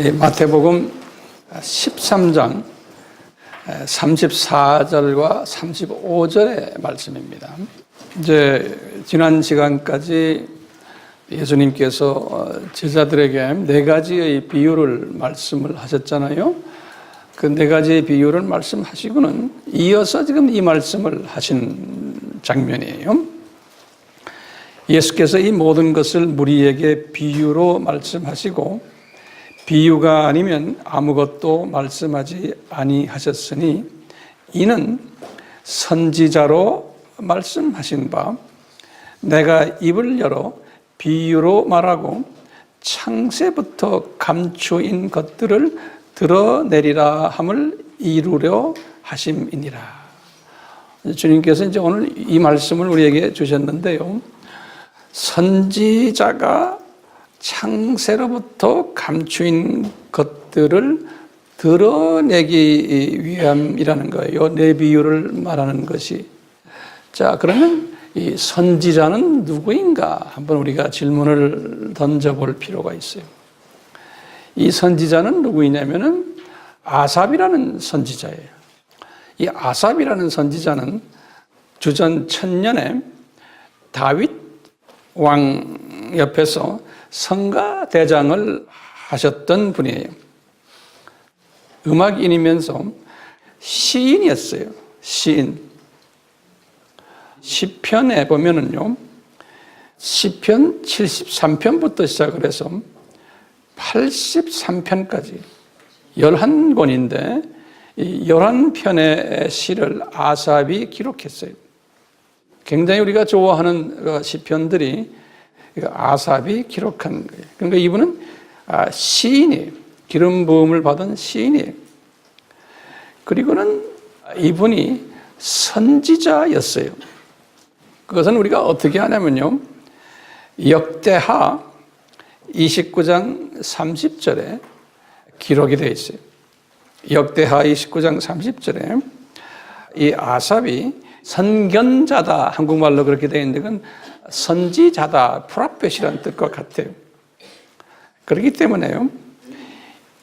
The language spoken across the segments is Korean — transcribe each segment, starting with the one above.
이 마태복음 13장 34절과 35절의 말씀입니다. 이제 지난 시간까지 예수님께서 제자들에게 네 가지의 비유를 말씀을 하셨잖아요. 그 네 가지의 비유를 말씀하시고는 이어서 지금 이 말씀을 하신 장면이에요. 예수께서 이 모든 것을 무리에게 비유로 말씀하시고 비유가 아니면 아무것도 말씀하지 아니하셨으니 이는 선지자로 말씀하신 바 내가 입을 열어 비유로 말하고 창세부터 감추인 것들을 드러내리라 함을 이루려 하심이니라. 주님께서 이제 오늘 이 말씀을 우리에게 주셨는데요. 선지자가 창세로부터 감추인 것들을 드러내기 위함이라는 거예요. 내 비유를 말하는 것이. 자, 그러면 이 선지자는 누구인가? 한번 우리가 질문을 던져볼 필요가 있어요. 이 선지자는 누구이냐면은 아삽이라는 선지자예요. 이 아삽이라는 선지자는 주전 1000년에 다윗 왕 옆에서 성가 대장을 하셨던 분이에요. 음악인이면서 시인이었어요. 시인. 시편에 보면은요, 시편 73편부터 시작을 해서 83편까지 11권인데 이 11편의 시를 아삽이 기록했어요. 굉장히 우리가 좋아하는 시편들이 아삽이 기록한 거예요. 그러니까 이분은 시인이에요. 기름 부음을 받은 시인이에요. 그리고는 이분이 선지자였어요. 그것은 우리가 어떻게 하냐면요. 역대하 29장 30절에 기록이 되어 있어요. 역대하 29장 30절에 이 아삽이 선견자다, 한국말로 그렇게 되어 있는데 그건 선지자다, 프로페시라는 뜻과 같아요. 그렇기 때문에요,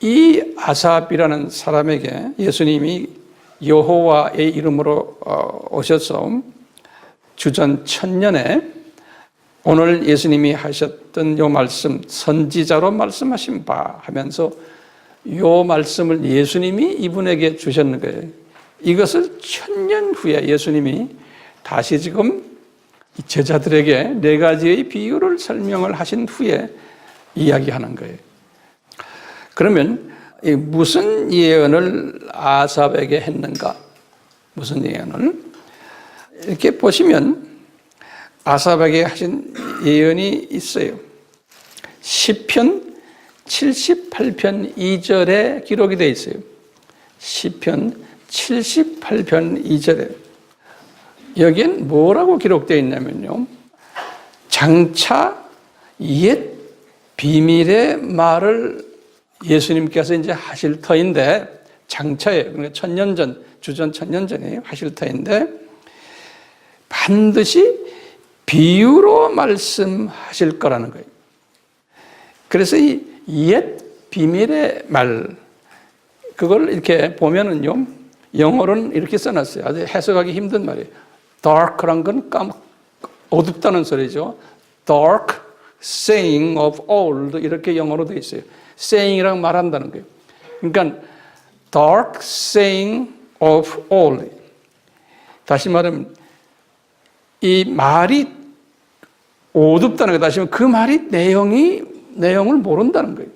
이 아삽이라는 사람에게 예수님이 여호와의 이름으로 오셔서 주전 1000년에 오늘 예수님이 하셨던 요 말씀, 선지자로 말씀하신 바 하면서 요 말씀을 예수님이 이분에게 주셨는 거예요. 이것을 1000년 후에 예수님이 다시 지금 제자들에게 네 가지의 비유를 설명을 하신 후에 이야기하는 거예요. 그러면 무슨 예언을 아삽에게 했는가? 무슨 예언을? 이렇게 보시면 아삽에게 하신 예언이 있어요. 시편 78편 2절에 기록이 되어 있어요. 시편 78편 2절에 여기엔 뭐라고 기록되어 있냐면요, 장차 옛 비밀의 말을 예수님께서 이제 하실 터인데, 장차에 그러니까 1000년 전, 주전 1000년 전에 하실 터인데 반드시 비유로 말씀하실 거라는 거예요. 그래서 이 옛 비밀의 말, 그걸 이렇게 보면은요, 영어로는 이렇게 써놨어요. 아주 해석하기 힘든 말이에요. dark란 건 어둡다는 소리죠. dark saying of old, 이렇게 영어로 되어 있어요. saying이랑 말한다는 거예요. 그러니까 dark saying of old. 다시 말하면 이 말이 어둡다는 거, 다시 말하면 그 말이 내용을 모른다는 거예요.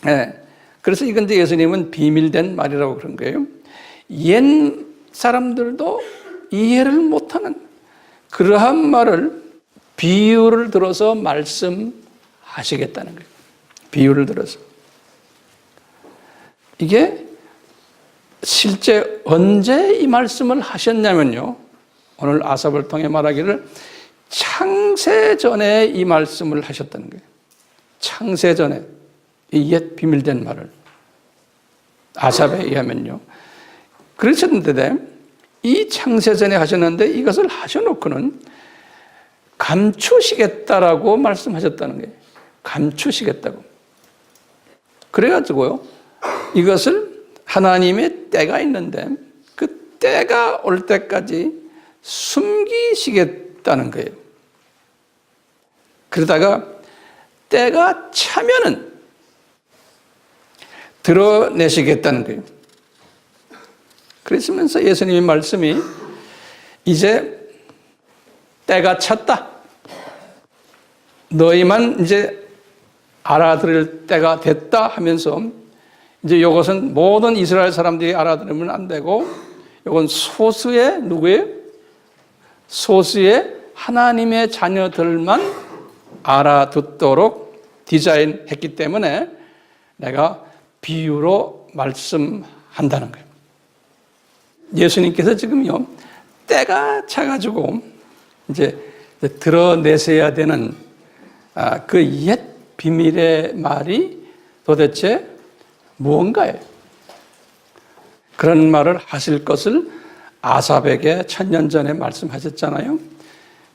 네. 그래서 이건 이제 예수님은 비밀된 말이라고 그런 거예요. 옛 사람들도 이해를 못하는 그러한 말을 비유를 들어서 말씀하시겠다는 거예요. 비유를 들어서. 이게 실제 언제 이 말씀을 하셨냐면요, 오늘 아삽을 통해 말하기를 창세 전에 이 말씀을 하셨다는 거예요. 창세 전에 이 옛 비밀된 말을 아삽에 의하면요. 그러셨는데 이 창세 전에 하셨는데 이것을 하셔놓고는 감추시겠다라고 말씀하셨다는 거예요. 감추시겠다고. 그래가지고요, 이것을 하나님의 때가 있는데 그 때가 올 때까지 숨기시겠다는 거예요. 그러다가 때가 차면은 드러내시겠다는 거예요. 그러시면서 예수님의 말씀이 이제 때가 찼다. 너희만 이제 알아들을 때가 됐다 하면서 이제 이것은 모든 이스라엘 사람들이 알아들으면 안 되고 이건 소수의 누구예요? 소수의 하나님의 자녀들만 알아듣도록 디자인했기 때문에 내가 비유로 말씀한다는 거예요. 예수님께서 지금요, 때가 차가지고 이제 드러내셔야 되는 그 옛 비밀의 말이 도대체 무언가예요? 그런 말을 하실 것을 아삽에게 1000년 전에 말씀하셨잖아요.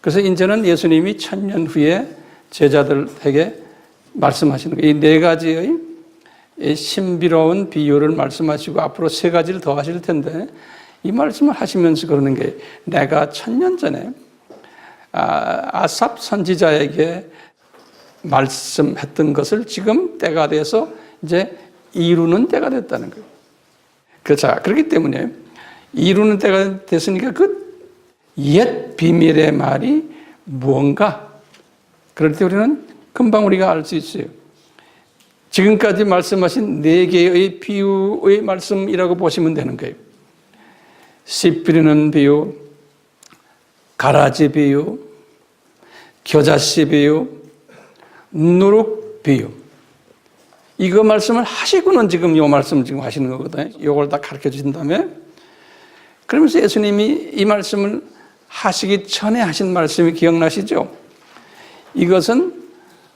그래서 이제는 예수님이 1000년 후에 제자들에게 말씀하시는 거예요. 이 4가지의 신비로운 비유를 말씀하시고 앞으로 3가지를 더 하실 텐데 이 말씀을 하시면서 그러는 게 내가 1000년 전에 아삽 선지자에게 말씀했던 것을 지금 때가 돼서 이제 이루는 때가 됐다는 거예요. 자, 그렇기 때문에 이루는 때가 됐으니까 그 옛 비밀의 말이 무언가, 그럴 때 우리는 금방 우리가 알 수 있어요. 지금까지 말씀하신 4개의 비유의 말씀이라고 보시면 되는 거예요. 씨 뿌리는 비유, 가라지 비유, 겨자씨 비유, 누룩 비유. 이거 말씀을 하시고는 지금 이 말씀을 지금 하시는 거거든요. 이걸 다 가르쳐 주신 다음에 그러면서 예수님이 이 말씀을 하시기 전에 하신 말씀이 기억나시죠? 이것은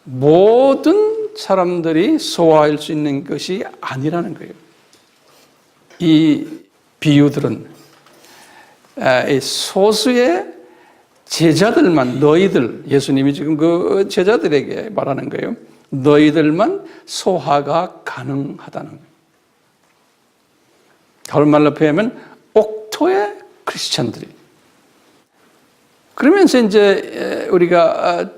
모든 사람들이 소화할 수 있는 것이 아니라는 거예요. 이 비유들은 소수의 제자들만, 너희들, 예수님이 지금 그 제자들에게 말하는 거예요. 너희들만 소화가 가능하다는 거예요. 다른 말로 표현하면 옥토의 크리스천들이. 그러면서 이제 우리가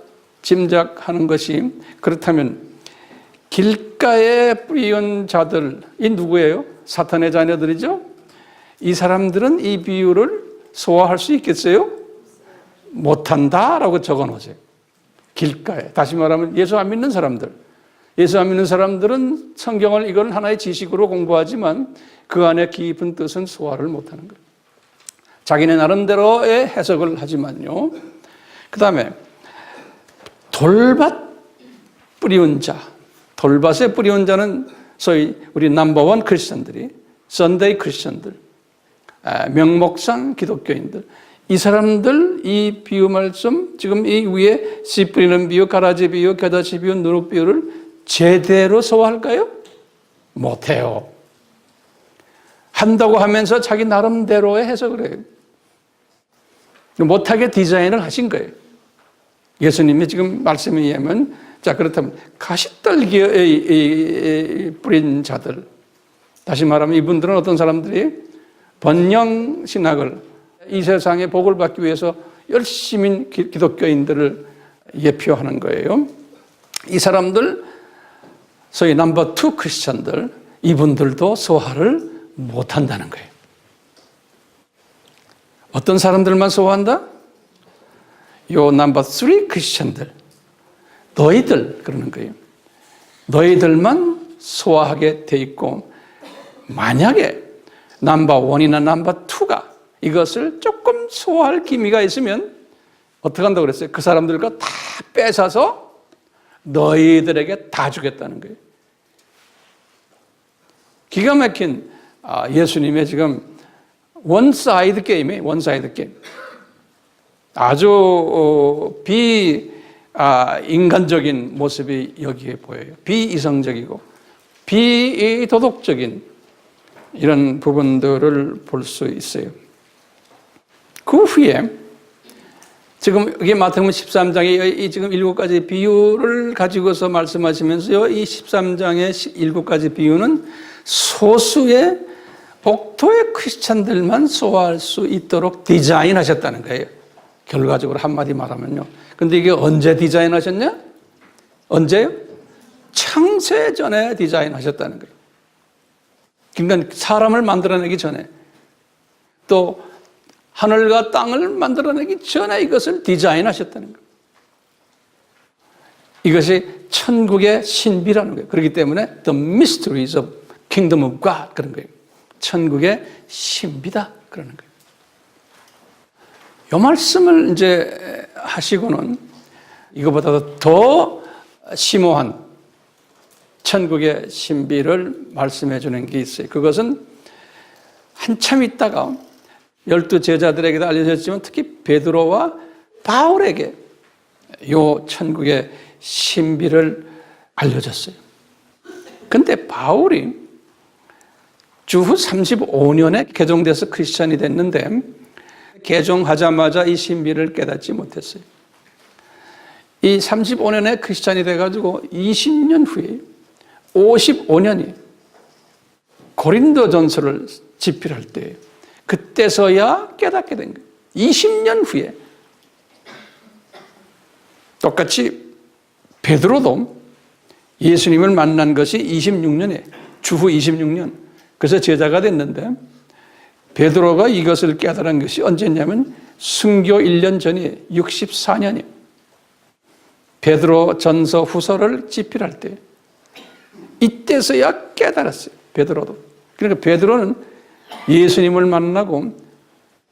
짐작하는 것이, 그렇다면 길가에 뿌리온 자들이 누구예요? 사탄의 자녀들이죠? 이 사람들은 이 비유를 소화할 수 있겠어요? 못한다라고 적어 놓으세요. 길가에. 다시 말하면 예수 안 믿는 사람들. 예수 안 믿는 사람들은 성경을 이걸 하나의 지식으로 공부하지만 그 안에 깊은 뜻은 소화를 못하는 거예요. 자기네 나름대로의 해석을 하지만요. 그 다음에 돌밭 뿌리온 자. 돌밭에 뿌리온 자는 소위 우리 넘버원 크리스천들이, 선데이 크리스천들, 명목상 기독교인들, 이 사람들 이 비유 말씀, 지금 이 위에 씨 뿌리는 비유, 가라지 비유, 겨자씨 비유, 누룩 비유를 제대로 소화할까요? 못해요. 한다고 하면서 자기 나름대로의 해석을 해요. 못하게 디자인을 하신 거예요. 예수님이 지금 말씀에 의하면, 자, 그렇다면 가시떨기에 뿌린 자들, 다시 말하면 이분들은 어떤 사람들이 번영 신학을, 이 세상에 복을 받기 위해서 열심히 기독교인들을 예표하는 거예요. 이 사람들, 소위 넘버 2 크리스천들, 이분들도 소화를 못한다는 거예요. 어떤 사람들만 소화한다? 요 넘버 3 크리스천들, 너희들, 그러는 거예요. 너희들만 소화하게 돼 있고, 만약에 넘버 1이나 넘버 2가 이것을 조금 소화할 기미가 있으면 어떻게 한다고 그랬어요? 그 사람들과 다 뺏어서 너희들에게 다 주겠다는 거예요. 기가 막힌 예수님의 지금 원사이드 게임이에요. 원사이드 게임. 아주 비인간적인 모습이 여기에 보여요. 비이성적이고 비도덕적인 이런 부분들을 볼 수 있어요. 그 후에 지금 이게 마태복음 13장의 이 지금 7가지 비유를 가지고서 말씀하시면서요, 이 13장의 7가지 비유는 소수의 복토의 크리스찬들만 소화할 수 있도록 디자인하셨다는 거예요. 결과적으로 한마디 말하면요. 근데 이게 언제 디자인하셨냐? 언제요? 창세전에 디자인하셨다는 거예요. 그러니까 사람을 만들어내기 전에, 또 하늘과 땅을 만들어내기 전에 이것을 디자인하셨다는 거예요. 이것이 천국의 신비라는 거예요. 그렇기 때문에 The mysteries of kingdom of God 그런 거예요. 천국의 신비다 그러는 거예요. 이 말씀을 이제 하시고는 이거보다도 더 심오한 천국의 신비를 말씀해 주는 게 있어요. 그것은 한참 있다가 12 제자들에게도 알려졌지만 특히 베드로와 바울에게 이 천국의 신비를 알려줬어요. 그런데 바울이 주후 35년에 개종돼서 크리스찬이 됐는데 개종하자마자 이 신비를 깨닫지 못했어요. 이 35년에 크리스찬이 돼가지고 20년 후에 55년이 고린도전서를 집필할 때예요. 그때서야 깨닫게 된 거예요. 20년 후에. 똑같이 베드로도 예수님을 만난 것이 26년에, 주후 26년. 그래서 제자가 됐는데 베드로가 이것을 깨달은 것이 언제냐면 순교 1년 전이 64년이에요. 베드로 전서 후서를 집필할 때 이때서야 깨달았어요. 베드로도. 그러니까 베드로는 예수님을 만나고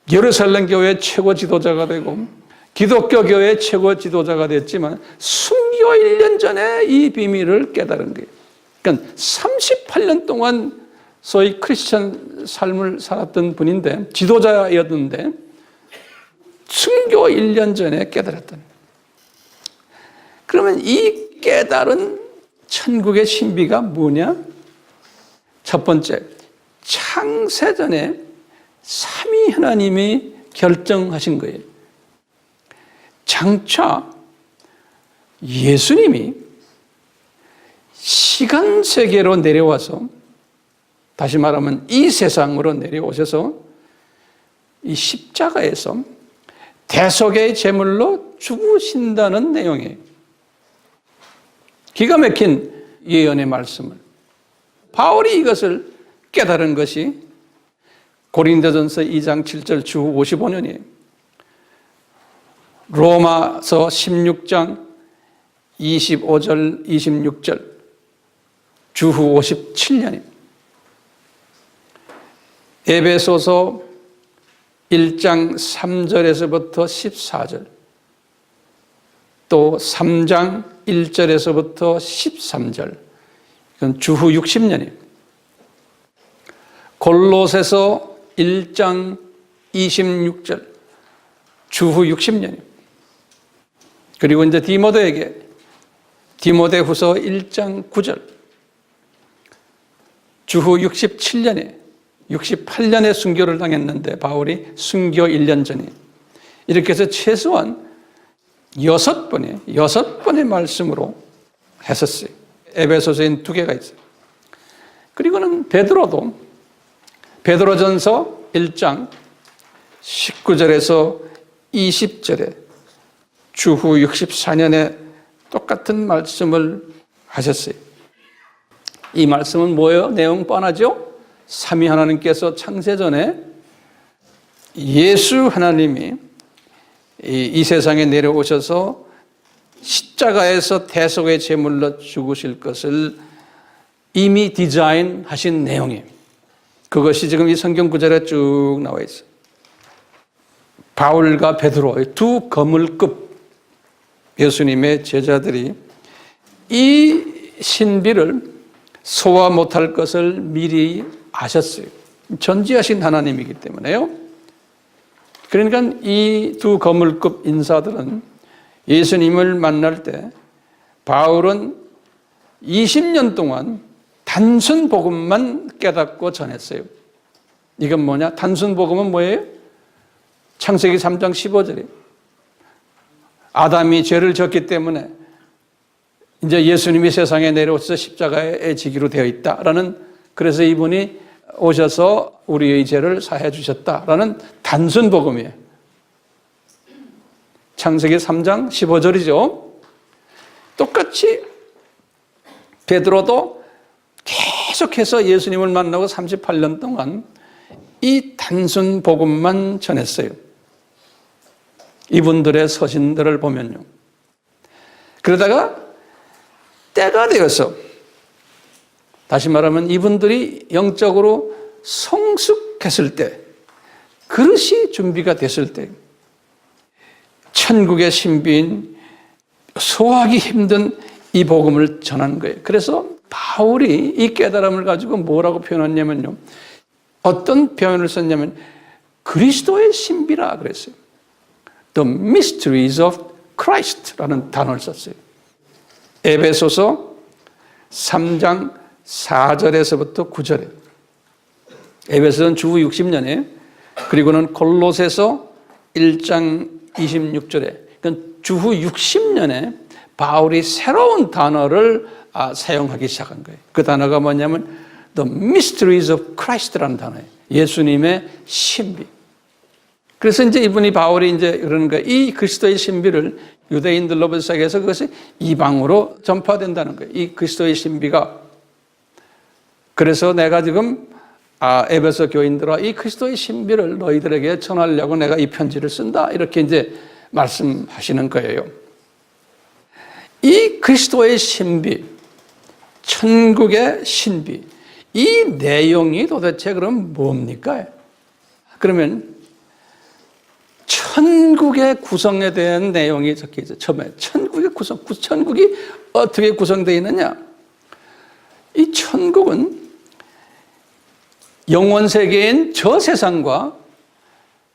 예루살렘 교회의 최고 지도자가 되고 기독교 교회의 최고 지도자가 됐지만 순교 1년 전에 이 비밀을 깨달은 거예요. 그러니까 38년 동안 소위 크리스천 삶을 살았던 분인데 지도자였는데 순교 1년 전에 깨달았다는 거예요. 그러면 이 깨달은 천국의 신비가 뭐냐? 첫 번째, 창세전에 삼위 하나님이 결정하신 거예요. 장차 예수님이 시간 세계로 내려와서, 다시 말하면 이 세상으로 내려오셔서 이 십자가에서 대속의 제물로 죽으신다는 내용이에요. 기가 막힌 예언의 말씀을 바울이 이것을 깨달은 것이 고린도전서 2장 7절 주후 55년이에요. 로마서 16장 25절 26절 주후 57년입니다. 에베소서 1장 3절에서부터 14절, 또 3장 1절에서부터 13절, 이건 주후 60년이에요. 골로새서 1장 26절, 주후 60년이에요. 그리고 이제 디모데에게 디모데후서 1장 9절, 주후 67년에 68년에 순교를 당했는데 바울이 순교 1년 전에, 이렇게 해서 최소한 6번의 말씀으로 했었어요. 에베소서엔 2개가 있어요. 그리고는 베드로도 베드로전서 1장 19절에서 20절에 주후 64년에 똑같은 말씀을 하셨어요. 이 말씀은 뭐예요? 내용 뻔하죠? 삼위 하나님께서 창세전에 예수 하나님이 이 세상에 내려오셔서 십자가에서 대속의 제물로 죽으실 것을 이미 디자인하신 내용이에요. 그것이 지금 이 성경 구절에 쭉 나와 있어요. 바울과 베드로의 두 거물급 예수님의 제자들이 이 신비를 소화 못할 것을 미리 아셨어요. 전지하신 하나님이기 때문에요. 그러니까 이 두 거물급 인사들은 예수님을 만날 때 바울은 20년 동안 단순 복음만 깨닫고 전했어요. 이건 뭐냐? 단순 복음은 뭐예요? 창세기 3장 15절에 아담이 죄를 졌기 때문에 이제 예수님이 세상에 내려오셔서 십자가에 지기로 되어 있다라는, 그래서 이분이 오셔서 우리의 죄를 사해 주셨다라는 단순 복음이에요. 창세기 3장 15절이죠. 똑같이 베드로도 계속해서 예수님을 만나고 38년 동안 이 단순 복음만 전했어요. 이분들의 서신들을 보면요. 그러다가 때가 되어서, 다시 말하면 이분들이 영적으로 성숙했을 때, 그릇이 준비가 됐을 때, 천국의 신비인 소화하기 힘든 이 복음을 전한 거예요. 그래서 바울이 이 깨달음을 가지고 뭐라고 표현했냐면요. 어떤 표현을 썼냐면 그리스도의 신비라 그랬어요. The mysteries of Christ라는 단어를 썼어요. 에베소서 3장 4절에서부터 9절에, 에베소는 주후 60년에, 그리고는 골로새서 1장 26절에, 그러니까 주후 60년에 바울이 새로운 단어를 사용하기 시작한 거예요. 그 단어가 뭐냐면 The mysteries of Christ라는 단어예요. 예수님의 신비. 그래서 이제 이분이 바울이 이제 그러는 거예요. 이 그리스도의 신비를 유대인들로부터 시작해서 그것이 이방으로 전파된다는 거예요. 이 그리스도의 신비가. 그래서 내가 지금 에베소 교인들아, 이 그리스도의 신비를 너희들에게 전하려고 내가 이 편지를 쓴다. 이렇게 이제 말씀하시는 거예요. 이 그리스도의 신비, 천국의 신비, 이 내용이 도대체 그럼 뭡니까? 그러면 천국의 구성에 대한 내용이 적혀 있죠. 처음에 천국의 구성, 천국이 어떻게 구성되어 있느냐? 이 천국은 영원 세계인 저 세상과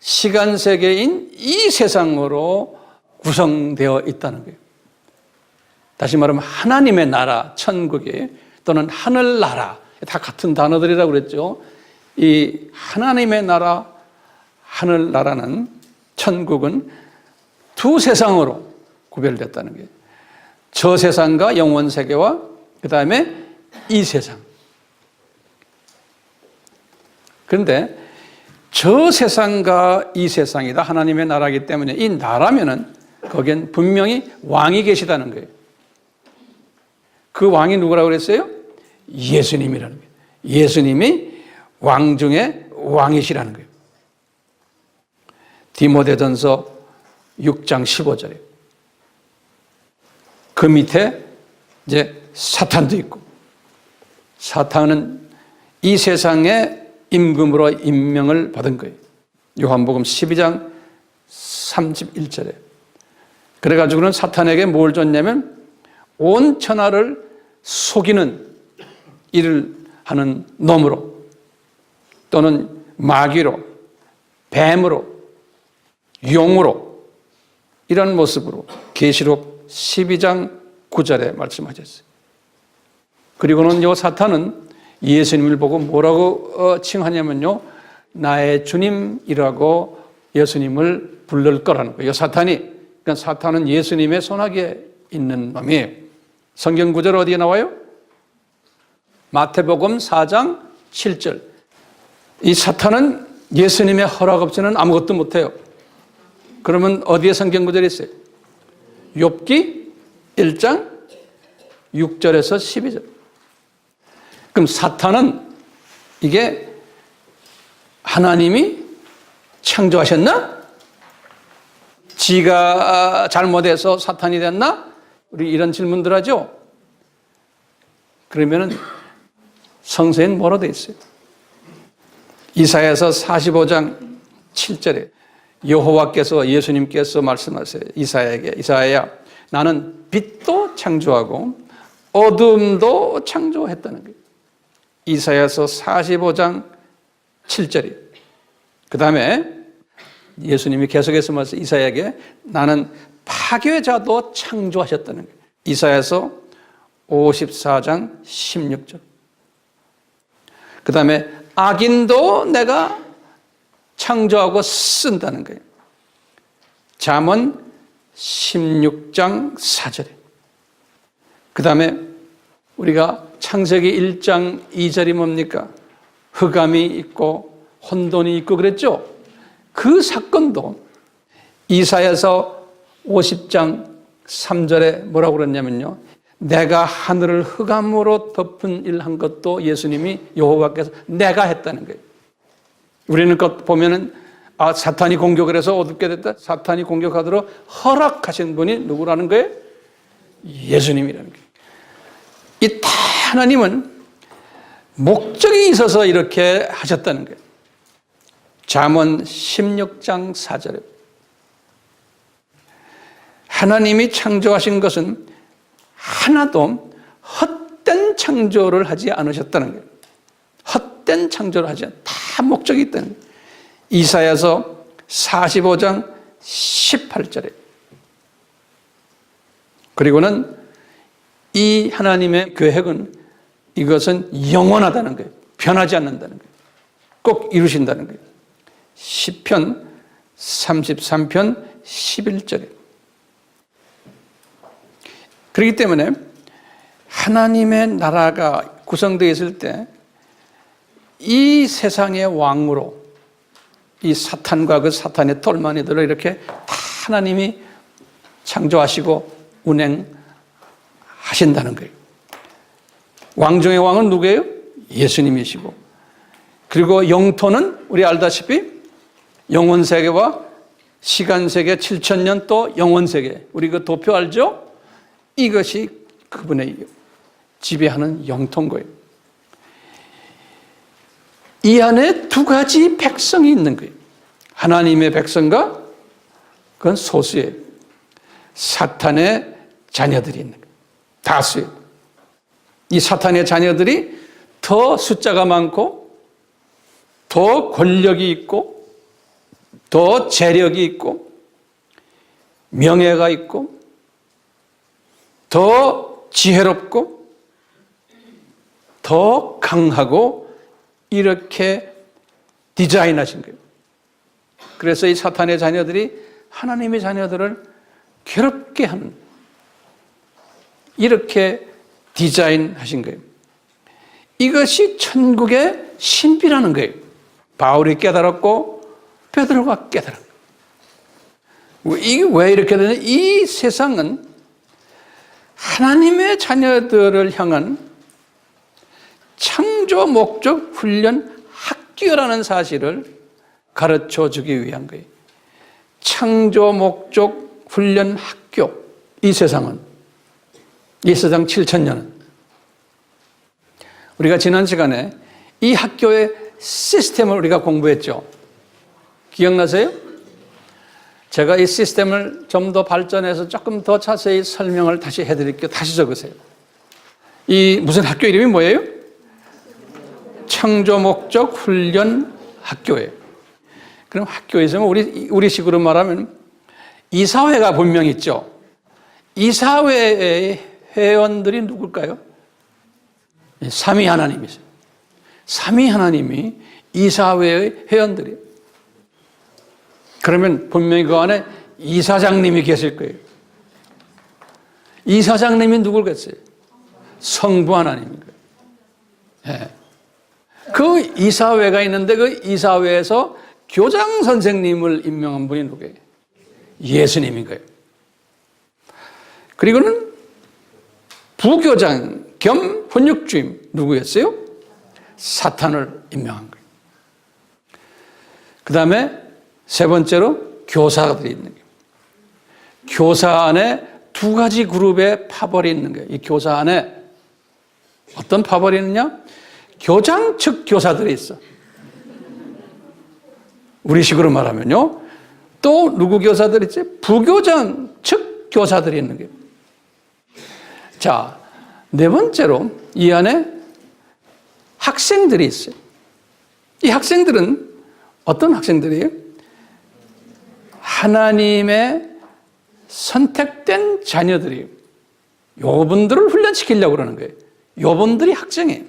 시간 세계인 이 세상으로 구성되어 있다는 거예요. 다시 말하면 하나님의 나라, 천국이, 또는 하늘나라, 다 같은 단어들이라고 그랬죠. 이 하나님의 나라, 하늘나라는, 천국은 두 세상으로 구별됐다는 거예요. 저 세상과 영원 세계와 그 다음에 이 세상. 그런데 저 세상과 이 세상이 다 하나님의 나라이기 때문에 이 나라면은 거기엔 분명히 왕이 계시다는 거예요. 그 왕이 누구라고 그랬어요? 예수님이라는 거예요. 예수님이 왕 중에 왕이시라는 거예요. 디모데전서 6장 15절에. 그 밑에 이제 사탄도 있고, 사탄은 이 세상의 임금으로 임명을 받은 거예요. 요한복음 12장 31절에. 그래가지고는 사탄에게 뭘 줬냐면 온 천하를 속이는 일을 하는 놈으로, 또는 마귀로, 뱀으로, 용으로, 이런 모습으로 계시록 12장 9절에 말씀하셨어요. 그리고는 요 사탄은 예수님을 보고 뭐라고 칭하냐면요, 나의 주님이라고 예수님을 부를 거라는 거예요. 사탄이. 그러니까 사탄은 예수님의 손아귀에 있는 놈이에요. 성경 구절 어디에 나와요? 마태복음 4장 7절. 이 사탄은 예수님의 허락 없이는 아무것도 못해요. 그러면 어디에 성경 구절이 있어요? 욥기 1장 6절에서 12절. 그럼 사탄은 이게 하나님이 창조하셨나? 지가 잘못해서 사탄이 됐나? 우리 이런 질문들 하죠? 그러면은 성서엔 뭐로 되어 있어요? 이사야서 45장 7절에 여호와께서, 예수님께서 말씀하세요. 이사야에게, 이사야야, 나는 빛도 창조하고 어둠도 창조했다는 거예요. 이사야서 45장 7절이에요. 그 다음에 예수님이 계속해서 말씀, 이사야에게 나는 파괴자도 창조하셨다는 거예요. 이사야서 54장 16절. 그 다음에 악인도 내가 창조하고 쓴다는 거예요. 잠언 16장 4절에. 그 다음에 우리가 창세기 1장 2절이 뭡니까? 흑암이 있고 혼돈이 있고 그랬죠? 그 사건도 이사야서 50장 3절에 뭐라고 그랬냐면요. 내가 하늘을 흑암으로 덮은 일 한 것도 예수님이 여호와께서 내가 했다는 거예요. 우리는 것 보면은 사탄이 공격을 해서 어둡게 됐다. 사탄이 공격하도록 허락하신 분이 누구라는 거예요? 예수님이라는 거예요. 이 하나님은 목적이 있어서 이렇게 하셨다는 거예요. 잠언 16장 4절에 하나님이 창조하신 것은 하나도 헛된 창조를 하지 않으셨다는 거예요. 헛된 창조를 하지 않아요. 다 목적이 있다는 거예요. 이사야서 45장 18절에 그리고는 이 하나님의 계획은 이것은 영원하다는 거예요. 변하지 않는다는 거예요. 꼭 이루신다는 거예요. 시편 33편 11절에 그렇기 때문에 하나님의 나라가 구성되어 있을 때 이 세상의 왕으로 이 사탄과 그 사탄의 똘마니들을 이렇게 다 하나님이 창조하시고 운행하신다는 거예요. 왕 중의 왕은 누구예요? 예수님이시고 그리고 영토는 우리 알다시피 영원세계와 시간세계 7,000년 또 영원세계 우리 그 도표 알죠? 이것이 그분의 지배하는 영토인 거예요. 이 안에 두 가지 백성이 있는 거예요. 하나님의 백성과 그건 소수예요. 사탄의 자녀들이 있는 거예요. 다수예요. 이 사탄의 자녀들이 더 숫자가 많고 더 권력이 있고 더 재력이 있고 명예가 있고 더 지혜롭고 더 강하고 이렇게 디자인하신 거예요. 그래서 이 사탄의 자녀들이 하나님의 자녀들을 괴롭게 하는 이렇게 디자인하신 거예요. 이것이 천국의 신비라는 거예요. 바울이 깨달았고 베드로가 깨달았고 이게 왜 이렇게 되냐? 이 세상은 하나님의 자녀들을 향한 창조 목적 훈련 학교라는 사실을 가르쳐 주기 위한 거예요. 창조 목적 훈련 학교. 이 세상 7,000년은 우리가 지난 시간에 이 학교의 시스템을 우리가 공부했죠. 기억나세요? 제가 이 시스템을 좀 더 발전해서 조금 더 자세히 설명을 다시 해드릴게요. 다시 적으세요. 이 무슨 학교 이름이 뭐예요? 창조 목적 훈련 학교예요. 그럼 학교에서 우리식으로 말하면 이사회가 분명히 있죠. 이사회의 회원들이 누굴까요? 삼위 하나님이세요. 삼위 하나님이 이사회의 회원들이에요. 그러면 분명히 그 안에 이사장님이 계실 거예요. 이사장님이 누굴겠어요? 성부 하나님인 거예요. 네. 그 이사회가 있는데 그 이사회에서 교장 선생님을 임명한 분이 누구예요? 예수님인 거예요. 그리고는 부교장 겸 훈육주임 누구였어요? 사탄을 임명한 거예요. 그 다음에 세 번째로 교사들이 있는 거예요. 교사 안에 두 가지 그룹의 파벌이 있는 거예요. 이 교사 안에 어떤 파벌이 있느냐? 교장 측 교사들이 있어. 우리식으로 말하면요. 또 누구 교사들이 있지? 부교장 측 교사들이 있는 거예요. 자, 네 번째로 이 안에 학생들이 있어요. 이 학생들은 어떤 학생들이에요? 하나님의 선택된 자녀들이에요. 요분들을 훈련시키려고 그러는 거예요. 요분들이 학생이에요.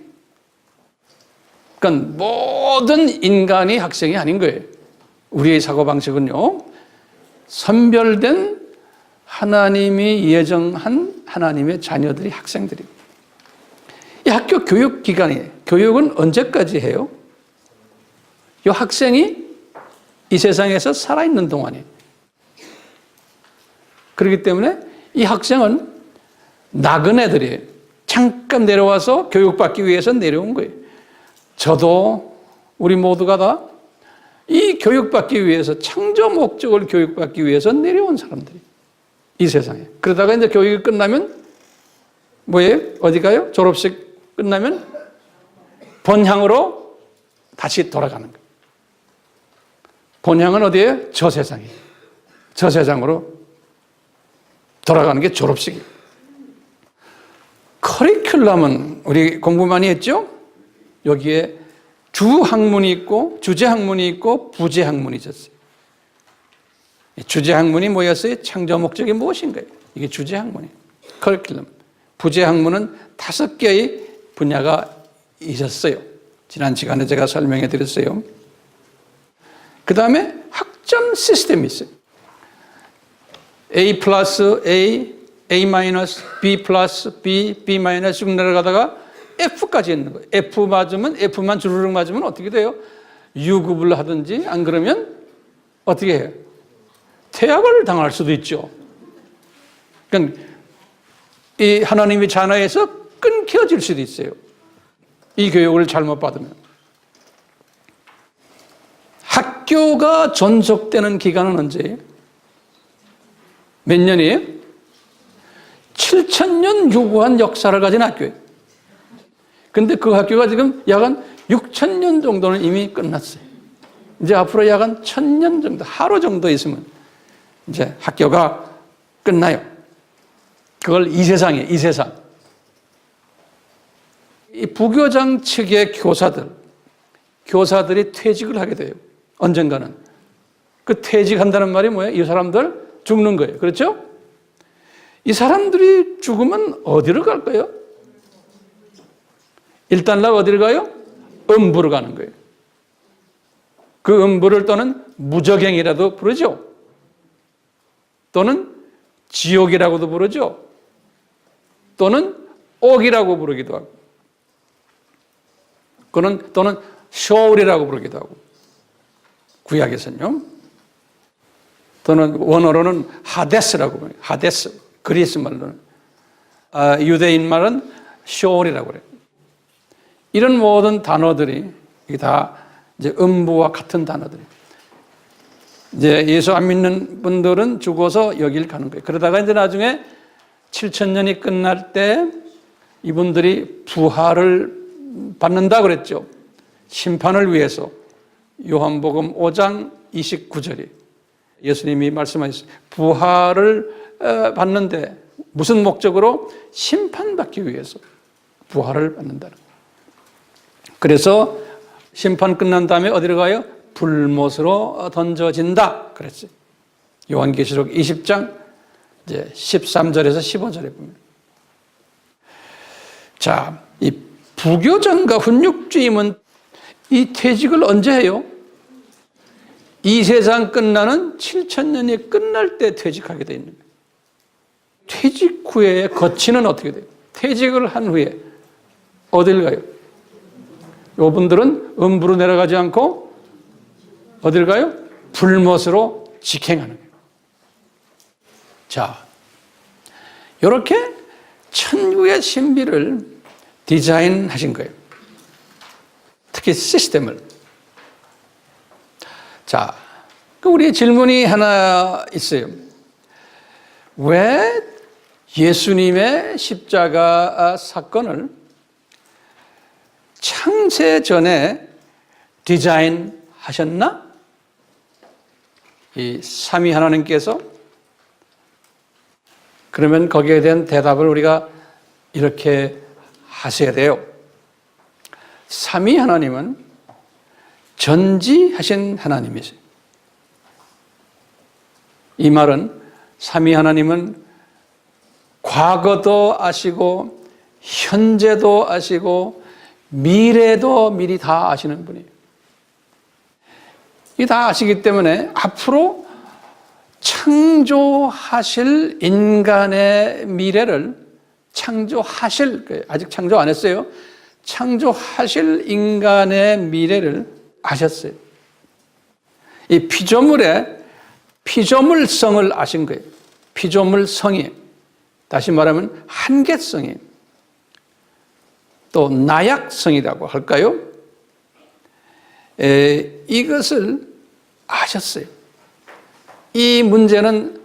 그러니까 모든 인간이 학생이 아닌 거예요. 우리의 사고방식은요, 선별된 하나님이 예정한 하나님의 자녀들이 학생들이. 이 학교 교육 기간이, 교육은 언제까지 해요? 이 학생이 이 세상에서 살아있는 동안에. 그렇기 때문에 이 학생은 나그네들이 잠깐 내려와서 교육받기 위해서 내려온 거예요. 저도 우리 모두가 다 이 교육받기 위해서, 창조 목적을 교육받기 위해서 내려온 사람들이 이 세상에. 그러다가 이제 교육이 끝나면 뭐예요? 어디 가요? 졸업식 끝나면 본향으로 다시 돌아가는 거예요. 본향은 어디예요? 저 세상이에요. 저 세상으로 돌아가는 게 졸업식이에요. 커리큘럼은 우리 공부 많이 했죠? 여기에 주학문이 있고 주제학문이 있고 부제학문이 있었어요. 주제학문이 뭐였어요? 창조 목적이 무엇인가요? 이게 주제학문이에요. 커리큘럼. 부제학문은 5개의 분야가 있었어요. 지난 시간에 제가 설명해 드렸어요. 그 다음에 학점 시스템이 있어요. A 플러스 A, A 마이너스, B 플러스 B, B 마이너스 쭉 내려가다가 F까지 있는 거예요. F 맞으면, F만 주르륵 맞으면 어떻게 돼요? 유급을 하든지 안 그러면 어떻게 해요? 퇴학을 당할 수도 있죠. 그러니까 이 하나님의 자녀에서 끊겨질 수도 있어요. 이 교육을 잘못 받으면. 학교가 존속되는 기간은 언제예요? 몇 년이에요? 7,000년 유구한 역사를 가진 학교예요. 근데 그 학교가 지금 약 한 6,000년 정도는 이미 끝났어요. 이제 앞으로 약 한 1,000년 정도, 하루 정도 있으면 이제 학교가 끝나요. 그걸 이 세상이에요, 이 세상. 이 부교장 측의 교사들이 퇴직을 하게 돼요. 언젠가는. 그 퇴직한다는 말이 뭐예요? 이 사람들 죽는 거예요. 그렇죠? 이 사람들이 죽으면 어디로 갈까요? 일단 어디를 가요? 음부로 가는 거예요. 그 음부를 또는 무저갱이라도 부르죠. 또는 지옥이라고도 부르죠. 또는 옥이라고 부르기도 하고. 또는 쇼울이라고 부르기도 하고. 구약에서는요. 또는 원어로는 하데스라고 부르요. 하데스. 그리스 말로는. 유대인 말은 쇼울이라고 그래요. 이런 모든 단어들이 다 이제 음부와 같은 단어들이에요. 이제 예수 안 믿는 분들은 죽어서 여길 가는 거예요. 그러다가 이제 나중에 7,000년이 끝날 때 이분들이 부활을 받는다 그랬죠. 심판을 위해서. 요한복음 5장 29절이 예수님이 말씀하셨어요. 부활을 받는데 무슨 목적으로? 심판받기 위해서 부활을 받는다는 거예요. 그래서 심판 끝난 다음에 어디로 가요? 불못으로 던져진다 그랬어요. 요한계시록 20장 이제 13절에서 15절에 보면. 자, 이 부교장과 훈육주임은 이 퇴직을 언제 해요? 이 세상 끝나는 7,000년이 끝날 때 퇴직하게 되어 있는 거예요. 퇴직 후에 거치는 어떻게 돼요? 퇴직을 한 후에 어딜 가요? 이분들은 음부로 내려가지 않고 어딜 가요? 불못으로 직행하는 거예요. 자, 이렇게 천국의 신비를 디자인하신 거예요. 특히 시스템을. 자, 우리 질문이 하나 있어요. 왜 예수님의 십자가 사건을 창세 전에 디자인하셨나? 이 삼위 하나님께서. 그러면 거기에 대한 대답을 우리가 이렇게 하셔야 돼요. 삼위 하나님은 전지하신 하나님이세요. 이 말은 삼위 하나님은 과거도 아시고 현재도 아시고 미래도 미리 다 아시는 분이에요. 이 다 아시기 때문에 앞으로 창조하실 인간의 미래를 아직 창조 안 했어요. 창조하실 인간의 미래를 아셨어요. 이 피조물성을 아신 거예요. 피조물성이, 다시 말하면 한계성이, 또 나약성이라고 할까요? 이것을 아셨어요. 이 문제는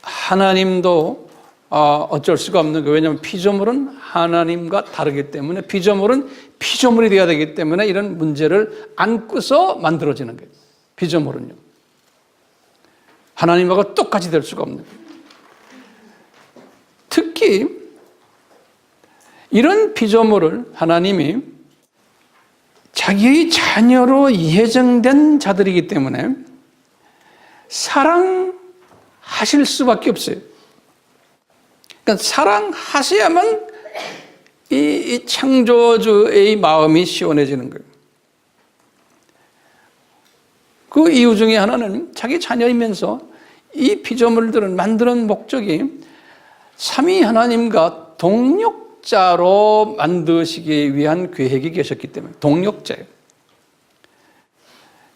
하나님도 어쩔 수가 없는 거예요. 왜냐하면 피조물은 하나님과 다르기 때문에, 피조물은 피조물이 되어야 되기 때문에 이런 문제를 안고서 만들어지는 거예요. 피조물은요. 하나님하고 똑같이 될 수가 없는 거예요. 특히 이런 피조물을 하나님이 자기의 자녀로 예정된 자들이기 때문에 사랑하실 수밖에 없어요. 그러니까 사랑하셔야만 이 창조주의 마음이 시원해지는 거예요. 그 이유 중에 하나는 자기 자녀이면서 이 피조물들을 만드는 목적이 삼위 하나님과 동력자로 만드시기 위한 계획이 계셨기 때문에, 동력자예요.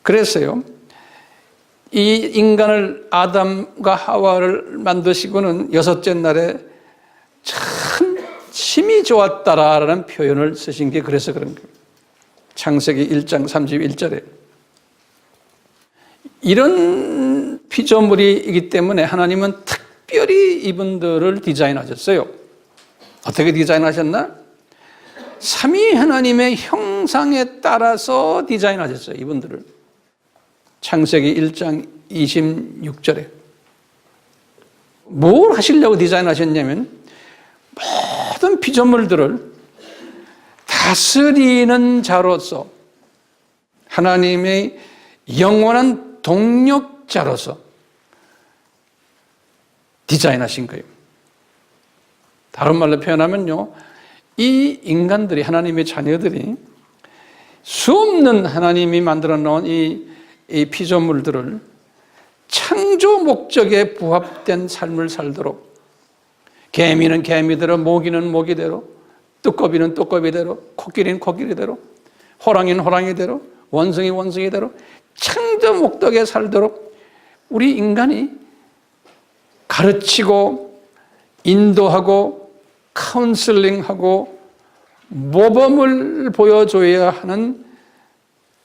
그래서요, 이 인간을, 아담과 하와를 만드시고는 여섯째 날에 참 심히 좋았다라는 표현을 쓰신 게 그래서 그런 거예요. 창세기 1장 31절에. 이런 피조물이기 때문에 하나님은 특별히 이분들을 디자인하셨어요. 어떻게 디자인하셨나? 삼위 하나님의 형상에 따라서 디자인하셨어요, 이분들을. 창세기 1장 26절에. 뭘 하시려고 디자인하셨냐면, 모든 피조물들을 다스리는 자로서, 하나님의 영원한 동력자로서 디자인하신 거예요. 다른 말로 표현하면요, 이 인간들이, 하나님의 자녀들이 수없는 하나님이 만들어 놓은 이 피조물들을 창조 목적에 부합된 삶을 살도록, 개미는 개미대로, 모기는 모기대로, 두꺼비는 두꺼비대로, 코끼리는 코끼리대로, 호랑이는 호랑이대로, 원숭이 원숭이대로 창조 목적에 살도록 우리 인간이 가르치고 인도하고 카운슬링하고 모범을 보여줘야 하는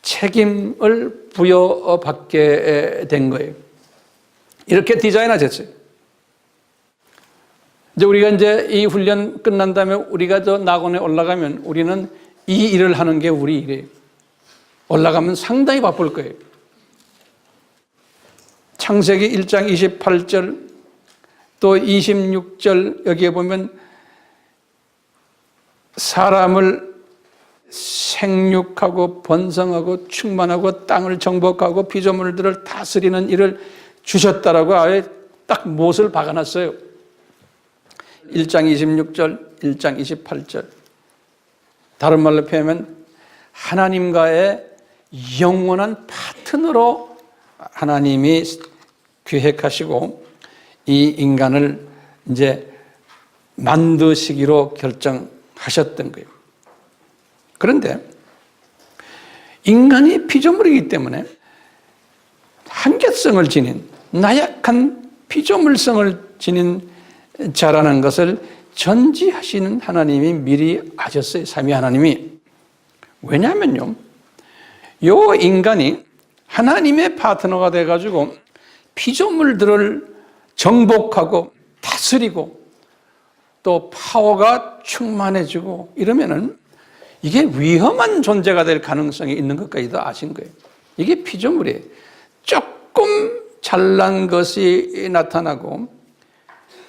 책임을 부여받게 된 거예요. 이렇게 디자인하셨어요. 이제 우리가 이 훈련 끝난 다음에 우리가 저 낙원에 올라가면 우리는 이 일을 하는 게 우리 일이에요. 올라가면 상당히 바쁠 거예요. 창세기 1장 28절 또 26절 여기에 보면 사람을 생육하고 번성하고 충만하고 땅을 정복하고 피조물들을 다스리는 일을 주셨다라고 아예 딱 못을 박아놨어요. 1장 26절, 1장 28절. 다른 말로 표현하면 하나님과의 영원한 파트너로 하나님이 계획하시고 이 인간을 이제 만드시기로 결정하셨던 거예요. 그런데 인간이 피조물이기 때문에 한계성을 지닌, 나약한 피조물성을 지닌 자라는 것을 전지하시는 하나님이 미리 아셨어요. 삼위 하나님이. 왜냐하면요, 요 인간이 하나님의 파트너가 돼가지고 피조물들을 정복하고 다스리고 또 파워가 충만해지고 이러면은 이게 위험한 존재가 될 가능성이 있는 것까지도 아신 거예요. 이게 피조물이에요. 조금 잘난 것이 나타나고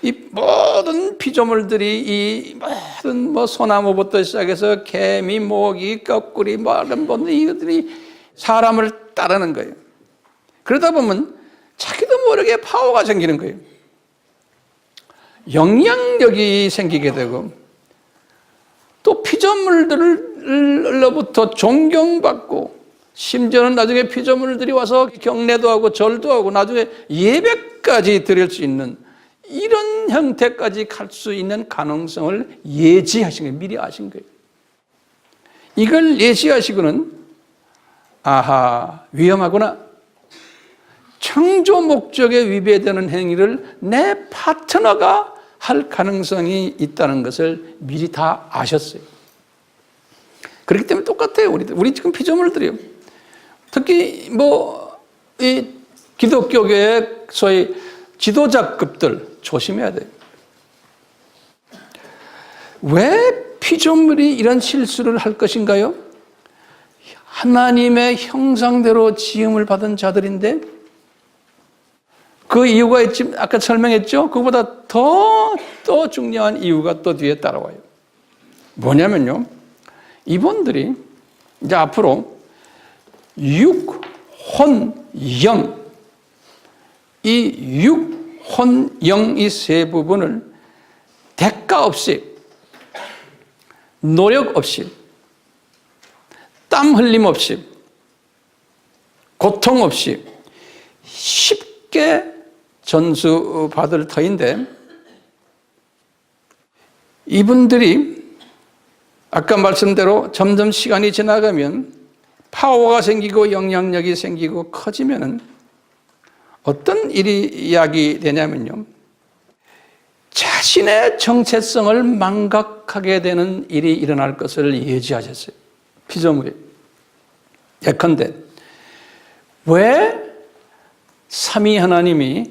이 모든 피조물들이 이 모든 소나무부터 시작해서 개미, 모기, 거꾸리, 이것들이 사람을 따르는 거예요. 그러다 보면 자기도 모르게 파워가 생기는 거예요. 영향력이 생기게 되고 또 피조물들로부터 존경받고 심지어는 나중에 피조물들이 와서 경례도 하고 절도 하고 나중에 예배까지 드릴 수 있는 이런 형태까지 갈 수 있는 가능성을 예지하신 거예요. 미리 아신 거예요. 이걸 예지하시고는 아하, 위험하구나. 창조 목적에 위배되는 행위를 내 파트너가 할 가능성이 있다는 것을 미리 다 아셨어요. 그렇기 때문에 똑같아요. 우리 지금 피조물들이요. 특히 이 기독교계의 소위 지도자급들 조심해야 돼요. 왜 피조물이 이런 실수를 할 것인가요? 하나님의 형상대로 지음을 받은 자들인데 그 이유가 있지, 아까 설명했죠? 그보다 더 중요한 이유가 또 뒤에 따라와요. 뭐냐면요. 이분들이 이제 앞으로 육, 혼, 영, 이 육, 혼, 영 이 세 부분을 대가 없이, 노력 없이, 땀 흘림 없이, 고통 없이 쉽게 전수받을 터인데 이분들이 아까 말씀대로 점점 시간이 지나가면 파워가 생기고 영향력이 생기고 커지면은 어떤 일이 야기되냐면요. 자신의 정체성을 망각하게 되는 일이 일어날 것을 예지하셨어요. 피조물이. 예컨대 왜 삼위 하나님이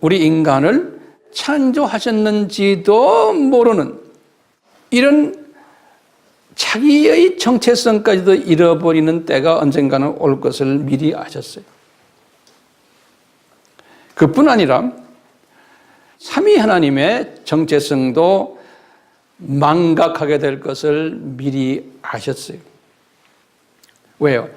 우리 인간을 창조하셨는지도 모르는 이런 자기의 정체성까지도 잃어버리는 때가 언젠가는 올 것을 미리 아셨어요. 그뿐 아니라 삼위 하나님의 정체성도 망각하게 될 것을 미리 아셨어요. 왜요?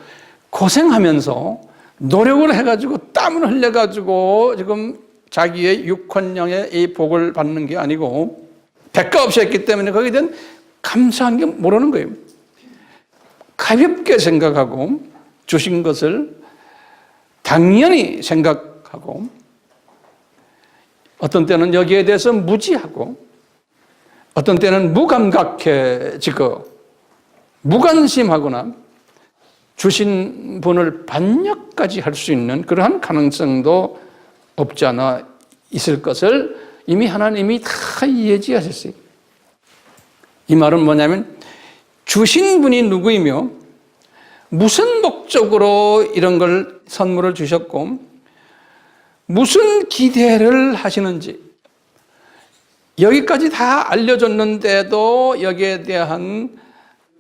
고생하면서 노력을 해가지고 땀을 흘려가지고 지금 자기의 육혼령의 이 복을 받는 게 아니고 대가 없이 했기 때문에 거기에 대한 감사한 게 모르는 거예요. 가볍게 생각하고 주신 것을 당연히 생각하고 어떤 때는 여기에 대해서 무지하고 어떤 때는 무감각해지고 무관심하거나 주신 분을 반역까지 할 수 있는 그러한 가능성도 없지 않아 있을 것을 이미 하나님이 다 예지하셨어요. 이 말은 뭐냐면 주신 분이 누구이며 무슨 목적으로 이런 걸 선물을 주셨고 무슨 기대를 하시는지 여기까지 다 알려줬는데도 여기에 대한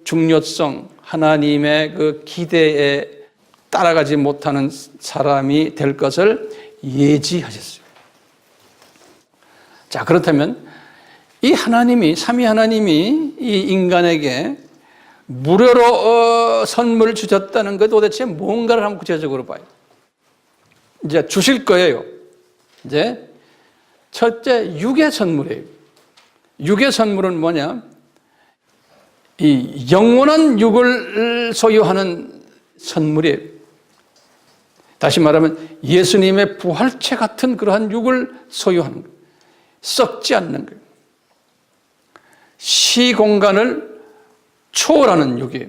중요성, 하나님의 그 기대에 따라가지 못하는 사람이 될 것을 예지하셨어요. 자, 그렇다면 이 하나님이, 삼위 하나님이 이 인간에게 무료로 선물을 주셨다는 것 도대체 뭔가를 한번 구체적으로 봐요. 이제 주실 거예요. 이제 첫째, 육의 선물이에요. 육의 선물은 뭐냐? 이 영원한 육을 소유하는 선물이에요. 다시 말하면 예수님의 부활체 같은 그러한 육을 소유하는 거예요. 썩지 않는 거예요. 시공간을 초월하는 육이에요.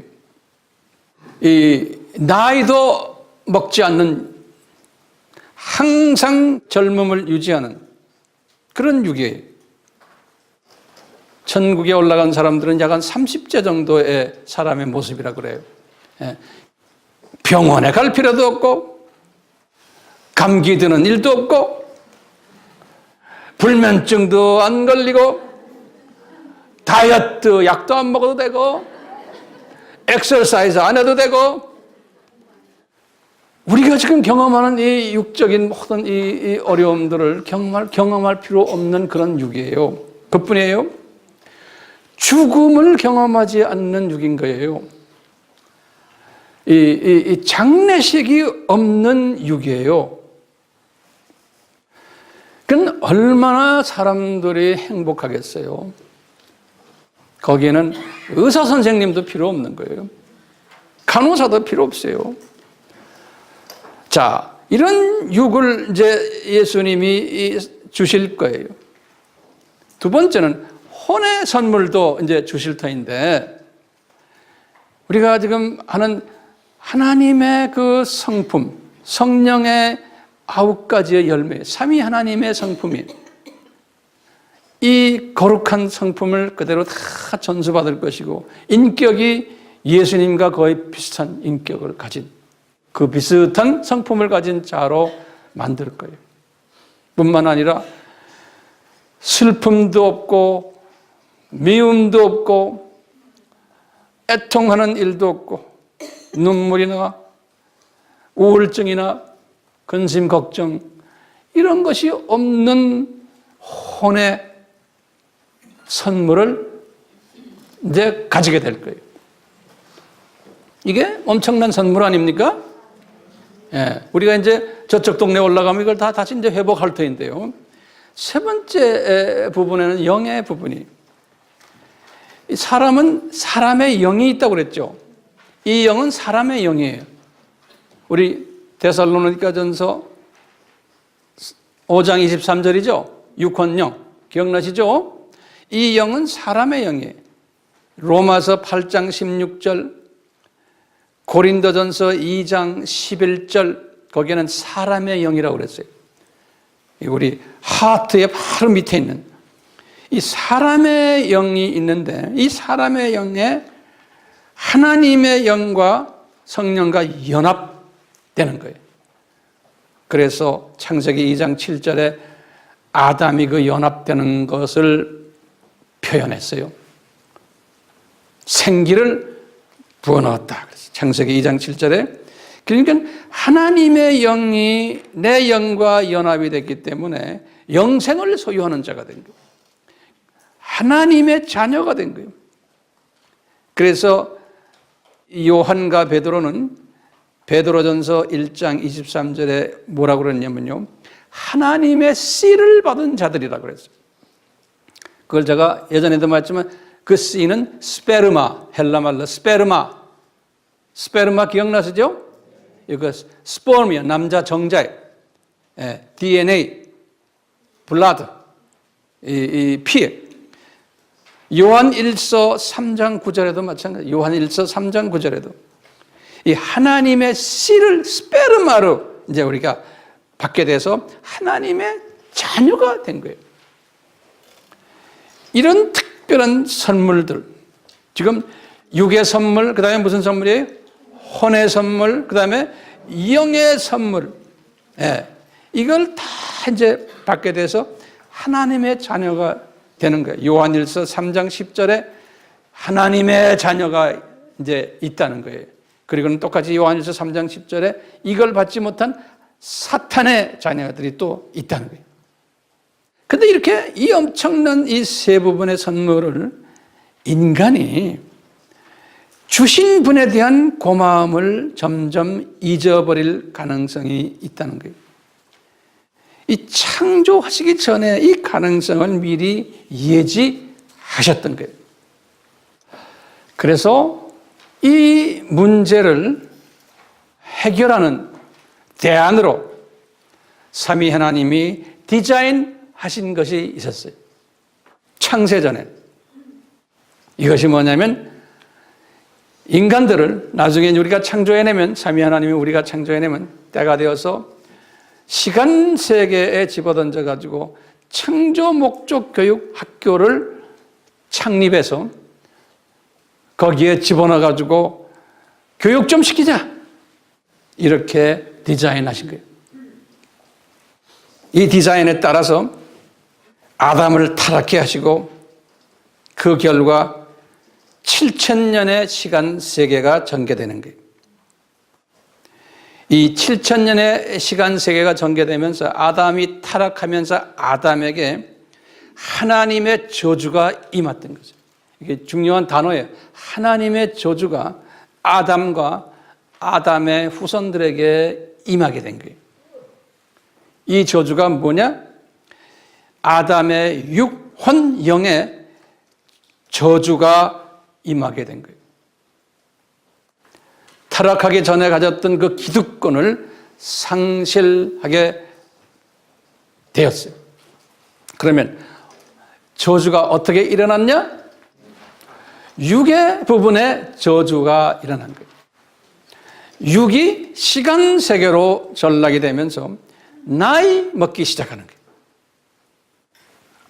이 나이도 먹지 않는 항상 젊음을 유지하는 그런 육이에요. 천국에 올라간 사람들은 약 한 30세 정도의 사람의 모습이라 그래요. 병원에 갈 필요도 없고 감기 드는 일도 없고 불면증도 안 걸리고 다이어트 약도 안 먹어도 되고 엑서사이즈 안 해도 되고 우리가 지금 경험하는 이 육적인 모든 이 어려움들을 경험할 필요 없는 그런 육이에요. 그뿐이에요. 죽음을 경험하지 않는 육인 거예요. 이 장례식이 없는 육이에요. 그건 얼마나 사람들이 행복하겠어요. 거기에는 의사 선생님도 필요 없는 거예요. 간호사도 필요 없어요. 자, 이런 육을 이제 예수님이 주실 거예요. 두 번째는 혼의 선물도 이제 주실 터인데, 우리가 지금 하는 하나님의 그 성품, 성령의 9가지의 열매, 삼위 하나님의 성품이 이 거룩한 성품을 그대로 다 전수받을 것이고, 인격이 예수님과 거의 비슷한 인격을 가진, 그 비슷한 성품을 가진 자로 만들 거예요. 뿐만 아니라 슬픔도 없고 미움도 없고 애통하는 일도 없고 눈물이나 우울증이나 근심 걱정 이런 것이 없는 혼의 선물을 이제 가지게 될 거예요. 이게 엄청난 선물 아닙니까? 예, 우리가 이제 저쪽 동네 올라가면 이걸 다 다시 이제 회복할 터인데요. 세 번째 부분에는 영의 부분이, 사람은 사람의 영이 있다고 그랬죠. 이 영은 사람의 영이에요. 우리 데살로니가전서 5장 23절이죠. 육혼영 기억나시죠? 이 영은 사람의 영이에요. 로마서 8장 16절, 고린도전서 2장 11절, 거기에는 사람의 영이라고 그랬어요. 우리 하트의 바로 밑에 있는 이 사람의 영이 있는데, 이 사람의 영에 하나님의 영과 성령과 연합되는 거예요. 그래서 창세기 2장 7절에 아담이 그 연합되는 것을 표현했어요. 생기를 부어넣었다. 창세기 2장 7절에. 그러니까 하나님의 영이 내 영과 연합이 됐기 때문에 영생을 소유하는 자가 된 거예요. 하나님의 자녀가 된 거예요. 그래서 요한과 베드로는 베드로전서 1장 23절에 뭐라고 그랬냐면요, 하나님의 씨를 받은 자들이라고 그랬어요. 그걸 제가 예전에도 말했지만 그 씨는 스페르마, 헬라말로 스페르마 기억나시죠? 이거 스포미아, 남자 정자에, DNA, 블라드, 이 피에. 요한 1서 3장 9절에도 마찬가지. 요한 1서 3장 9절에도 이 하나님의 씨를 스페르마로 이제 우리가 받게 돼서 하나님의 자녀가 된 거예요. 이런 특별한 선물들, 지금 육의 선물, 그 다음에 무슨 선물이에요? 혼의 선물, 그 다음에 영의 선물, 이걸 다 이제 받게 돼서 하나님의 자녀가 되는 거예요. 요한일서 3장 10절에 하나님의 자녀가 이제 있다는 거예요. 그리고는 똑같이 요한일서 3장 10절에 이걸 받지 못한 사탄의 자녀들이 또 있다는 거예요. 근데 이렇게 이 엄청난 이 세 부분의 선물을 인간이 주신 분에 대한 고마움을 점점 잊어버릴 가능성이 있다는 거예요. 이 창조하시기 전에 이 가능성을 미리 예지하셨던 거예요. 그래서 이 문제를 해결하는 대안으로 삼위 하나님이 디자인하신 것이 있었어요. 창세전에. 이것이 뭐냐면 인간들을 나중에 우리가 창조해내면, 삼위 하나님이 우리가 창조해내면 때가 되어서 시간 세계에 집어던져 가지고 창조 목적 교육 학교를 창립해서 거기에 집어넣어 가지고 교육 좀 시키자, 이렇게 디자인하신 거예요. 이 디자인에 따라서 아담을 타락케 하시고 그 결과 7,000년의 시간 세계가 전개되는 거예요. 이 7,000년의 시간 세계가 전개되면서 아담이 타락하면서 아담에게 하나님의 저주가 임했던 거죠. 이게 중요한 단어예요. 하나님의 저주가 아담과 아담의 후손들에게 임하게 된 거예요. 이 저주가 뭐냐? 아담의 육혼 영의 저주가 임하게 된 거예요. 타락하기 전에 가졌던 그 기득권을 상실하게 되었어요. 그러면 저주가 어떻게 일어났냐? 육의 부분에 저주가 일어난 거예요. 육이 시간 세계로 전락이 되면서 나이 먹기 시작하는 거예요.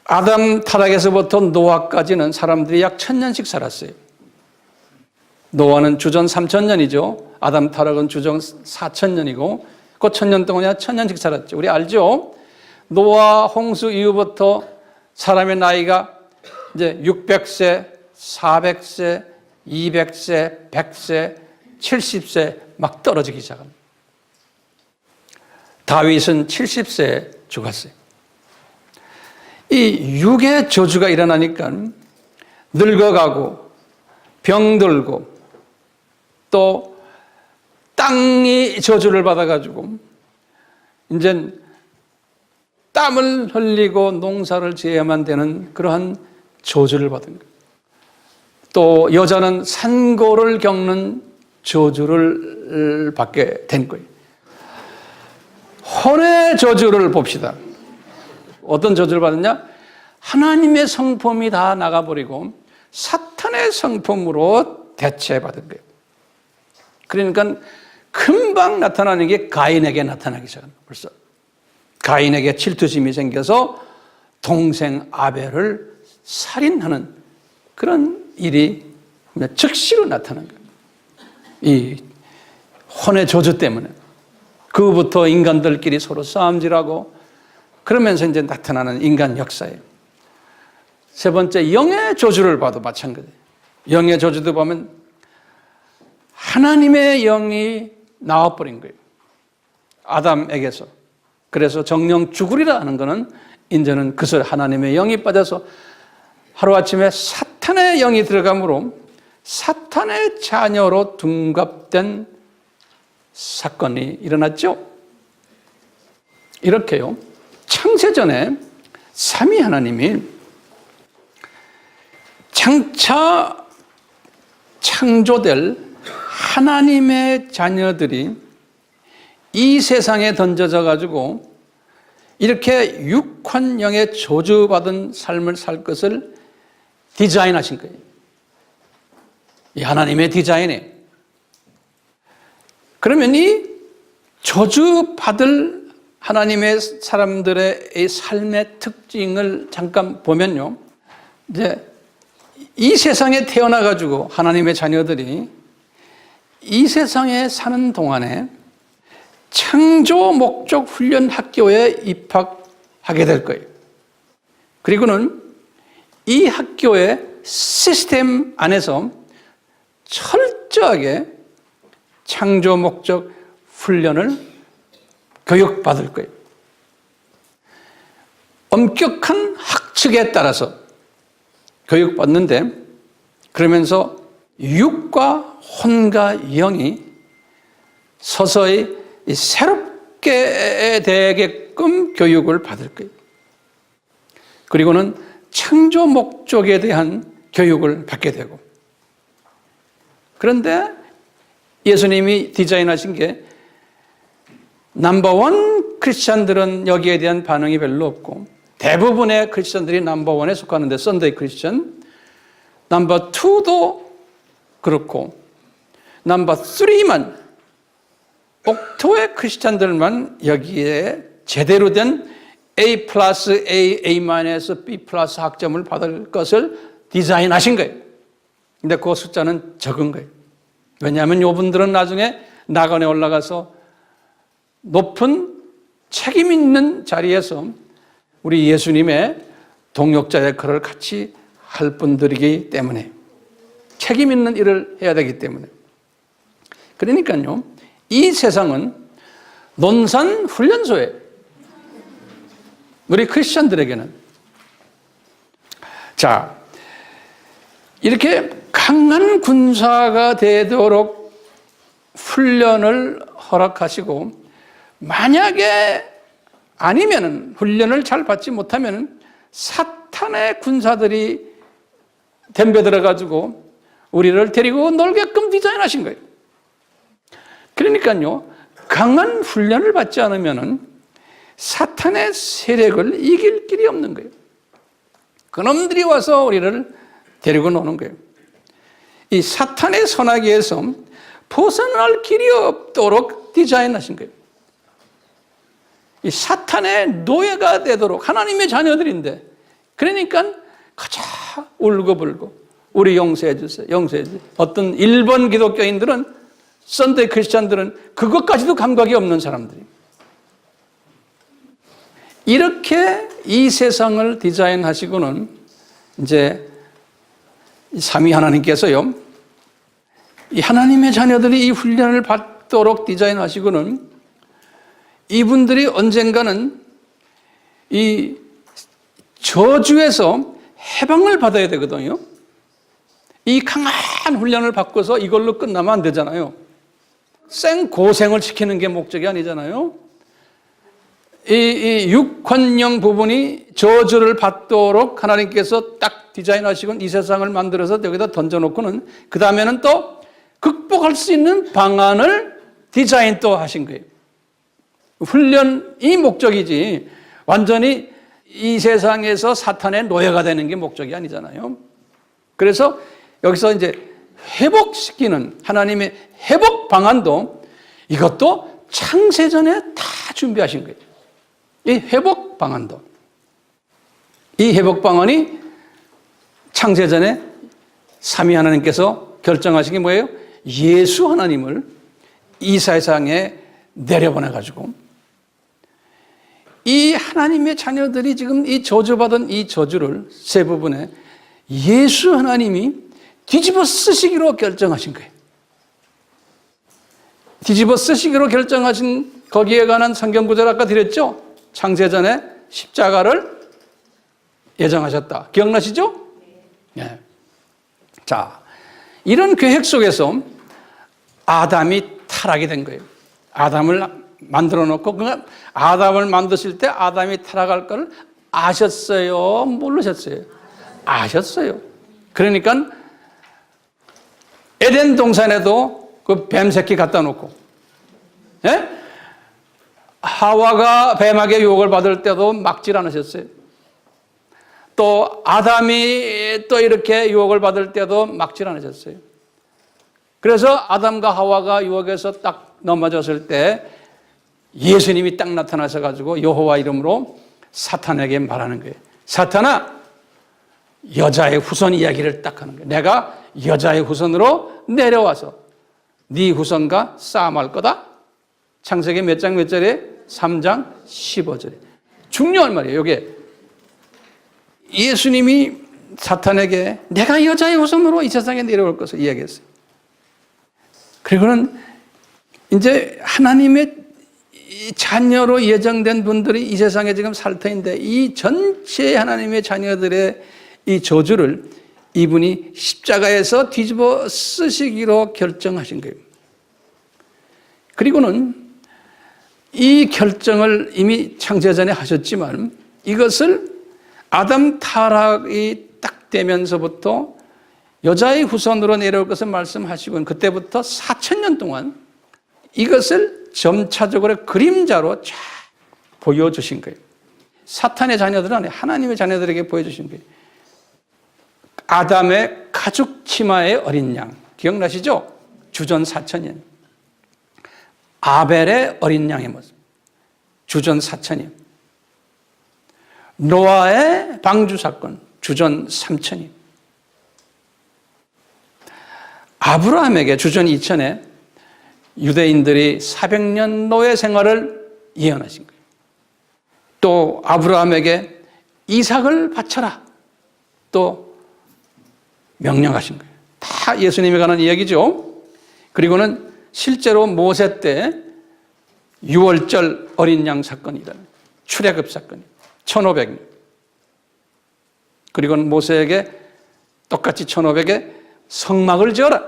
아담 타락에서부터 노아까지는 사람들이 약 1000년씩 살았어요. 노아는 주전 3000년이죠. 아담 타락은 주전 4000년이고 그 1000년 동안 약 1000년씩 살았죠. 우리 알죠? 노아 홍수 이후부터 사람의 나이가 이제 600세, 400세, 200세, 100세, 70세 막 떨어지기 시작합니다. 다윗은 70세에 죽었어요. 이 육의 저주가 일어나니까 늙어가고 병들고 또 땅이 저주를 받아가지고 이제 땀을 흘리고 농사를 지어야만 되는 그러한 저주를 받은 거예요. 또 여자는 산고를 겪는 저주를 받게 된 거예요. 혼의 저주를 봅시다. 어떤 저주를 받았냐? 하나님의 성품이 다 나가버리고 사탄의 성품으로 대체받은 거예요. 그러니까 금방 나타나는 게 가인에게 나타나기 시작합니다. 벌써 가인에게 질투심이 생겨서 동생 아벨을 살인하는 그런 일이 즉시로 나타난 거예요. 이 혼의 저주 때문에. 그부터 인간들끼리 서로 싸움질하고 그러면서 이제 나타나는 인간 역사예요. 세 번째, 영의 저주를 봐도 마찬가지예요. 영의 저주도 보면 하나님의 영이 나와버린 거예요. 아담에게서. 그래서 정령 죽으리라 하는 것은 이제는 그것을 하나님의 영이 빠져서 하루아침에 사탄의 영이 들어가므로 사탄의 자녀로 둔갑된 사건이 일어났죠. 이렇게요. 창세전에 삼위 하나님이 장차 창조될 하나님의 자녀들이 이 세상에 던져져 가지고 이렇게 육환영의 저주받은 삶을 살 것을 디자인하신 거예요. 이 하나님의 디자인에. 그러면 이 저주받을 하나님의 사람들의 이 삶의 특징을 잠깐 보면요. 이제 이 세상에 태어나 가지고 하나님의 자녀들이 이 세상에 사는 동안에 창조 목적 훈련 학교에 입학하게 될 거예요. 그리고는 이 학교의 시스템 안에서 철저하게 창조 목적 훈련을 교육받을 거예요. 엄격한 학칙에 따라서 교육받는데 그러면서 육과 혼과 영이 서서히 새롭게 되게끔 교육을 받을 거예요. 그리고는 창조 목적에 대한 교육을 받게 되고 그런데 예수님이 디자인하신 게 넘버원 크리스찬들은 여기에 대한 반응이 별로 없고 대부분의 크리스찬들이 넘버원에 속하는데 썬데이 크리스찬, 넘버 2도 그렇고 넘버 3만 옥토의 크리스찬들만 여기에 제대로 된 A 플러스 A, A 마이너스 B 플러스 학점을 받을 것을 디자인하신 거예요. 근데 그 숫자는 적은 거예요. 왜냐하면 이분들은 나중에 낙원에 올라가서 높은 책임 있는 자리에서 우리 예수님의 동역자 역할을 같이 할 분들이기 때문에 책임 있는 일을 해야 되기 때문에 그러니까요. 이 세상은 논산 훈련소예요. 우리 크리스천들에게는. 자, 이렇게 강한 군사가 되도록 훈련을 허락하시고 만약에 아니면은 훈련을 잘 받지 못하면은 사탄의 군사들이 덤벼들어 가지고 우리를 데리고 놀게끔 디자인하신 거예요. 그러니까요, 강한 훈련을 받지 않으면은 사탄의 세력을 이길 길이 없는 거예요. 그놈들이 와서 우리를 데리고 노는 거예요. 이 사탄의 선악에서 벗어날 길이 없도록 디자인하신 거예요. 이 사탄의 노예가 되도록, 하나님의 자녀들인데, 그러니까 가자 울고불고 우리 용서해 주세요, 용서해 주세요. 어떤 일본 기독교인들은, 선데이 크리스찬들은 그것까지도 감각이 없는 사람들이에요. 이렇게 이 세상을 디자인하시고는 이제 삼위 하나님께서요, 이 하나님의 자녀들이 이 훈련을 받도록 디자인하시고는 이분들이 언젠가는 이 저주에서 해방을 받아야 되거든요. 이 강한 훈련을 받고서 이걸로 끝나면 안 되잖아요. 생고생을 시키는 게 목적이 아니잖아요. 이 육환령 부분이 저주를 받도록 하나님께서 딱 디자인하시고 이 세상을 만들어서 여기다 던져놓고는 그 다음에는 또 극복할 수 있는 방안을 디자인 또 하신 거예요. 훈련이 목적이지 완전히 이 세상에서 사탄의 노예가 되는 게 목적이 아니잖아요. 그래서 여기서 이제 회복시키는 하나님의 회복 방안도 이것도 창세전에 다 준비하신 거예요. 이 회복 방안도. 이 회복 방안이 창세전에 삼위 하나님께서 결정하신 게 뭐예요? 예수 하나님을 이 세상에 내려보내가지고 이 하나님의 자녀들이 지금 이 저주받은 이 저주를 세 부분에 예수 하나님이 뒤집어 쓰시기로 결정하신 거예요. 뒤집어 쓰시기로 결정하신 거기에 관한 성경 구절 아까 드렸죠? 창세전에 십자가를 예정하셨다. 기억나시죠? 네. 자, 이런 계획 속에서 아담이 타락이 된 거예요. 아담을 만들어 놓고, 그러니까 아담을 만드실 때 아담이 타락할 걸 아셨어요? 모르셨어요? 아셨어요. 그러니까 에덴 동산에도 그 뱀 새끼 갖다 놓고, 예? 하와가 뱀에게 유혹을 받을 때도 막질 않으셨어요. 또 아담이 또 이렇게 유혹을 받을 때도 막질 않으셨어요. 그래서 아담과 하와가 유혹에서 딱 넘어졌을 때 예수님이 딱 나타나셔 가지고 여호와 이름으로 사탄에게 말하는 거예요. 사탄아, 여자의 후손 이야기를 딱 하는 거예요. 내가 여자의 후손으로 내려와서 네 후손과 싸움할 거다. 창세기 몇 장 몇 절에? 3장 15절에. 중요한 말이에요. 이게 예수님이 사탄에게 내가 여자의 후손으로 이 세상에 내려올 것을 이야기했어요. 그리고는 이제 하나님의 자녀로 예정된 분들이 이 세상에 지금 살 터인데 이 전체 하나님의 자녀들의 이 저주를 이분이 십자가에서 뒤집어 쓰시기로 결정하신 거예요. 그리고는 이 결정을 이미 창세전에 하셨지만 이것을 아담 타락이 딱 되면서부터 여자의 후손으로 내려올 것을 말씀하시고 그때부터 4,000년 동안 이것을 점차적으로 그림자로 쫙 보여주신 거예요. 사탄의 자녀들은 아니에요. 하나님의 자녀들에게 보여주신 거예요. 아담의 가죽 치마의 어린 양 기억나시죠? 주전 4,000년. 아벨의 어린 양의 모습 주전 4,000년. 노아의 방주 사건 주전 3,000년. 아브라함에게 주전 2,000에 유대인들이 400년 노예 생활을 예언하신 거예요. 또 아브라함에게 이삭을 바쳐라 또 명령하신 거예요. 다 예수님에 관한 이야기죠. 그리고는 실제로 모세 때 6월절 어린 양 사건이다. 출애굽 사건이 1500년. 그리고는 모세에게 똑같이 1500에 성막을 지어라.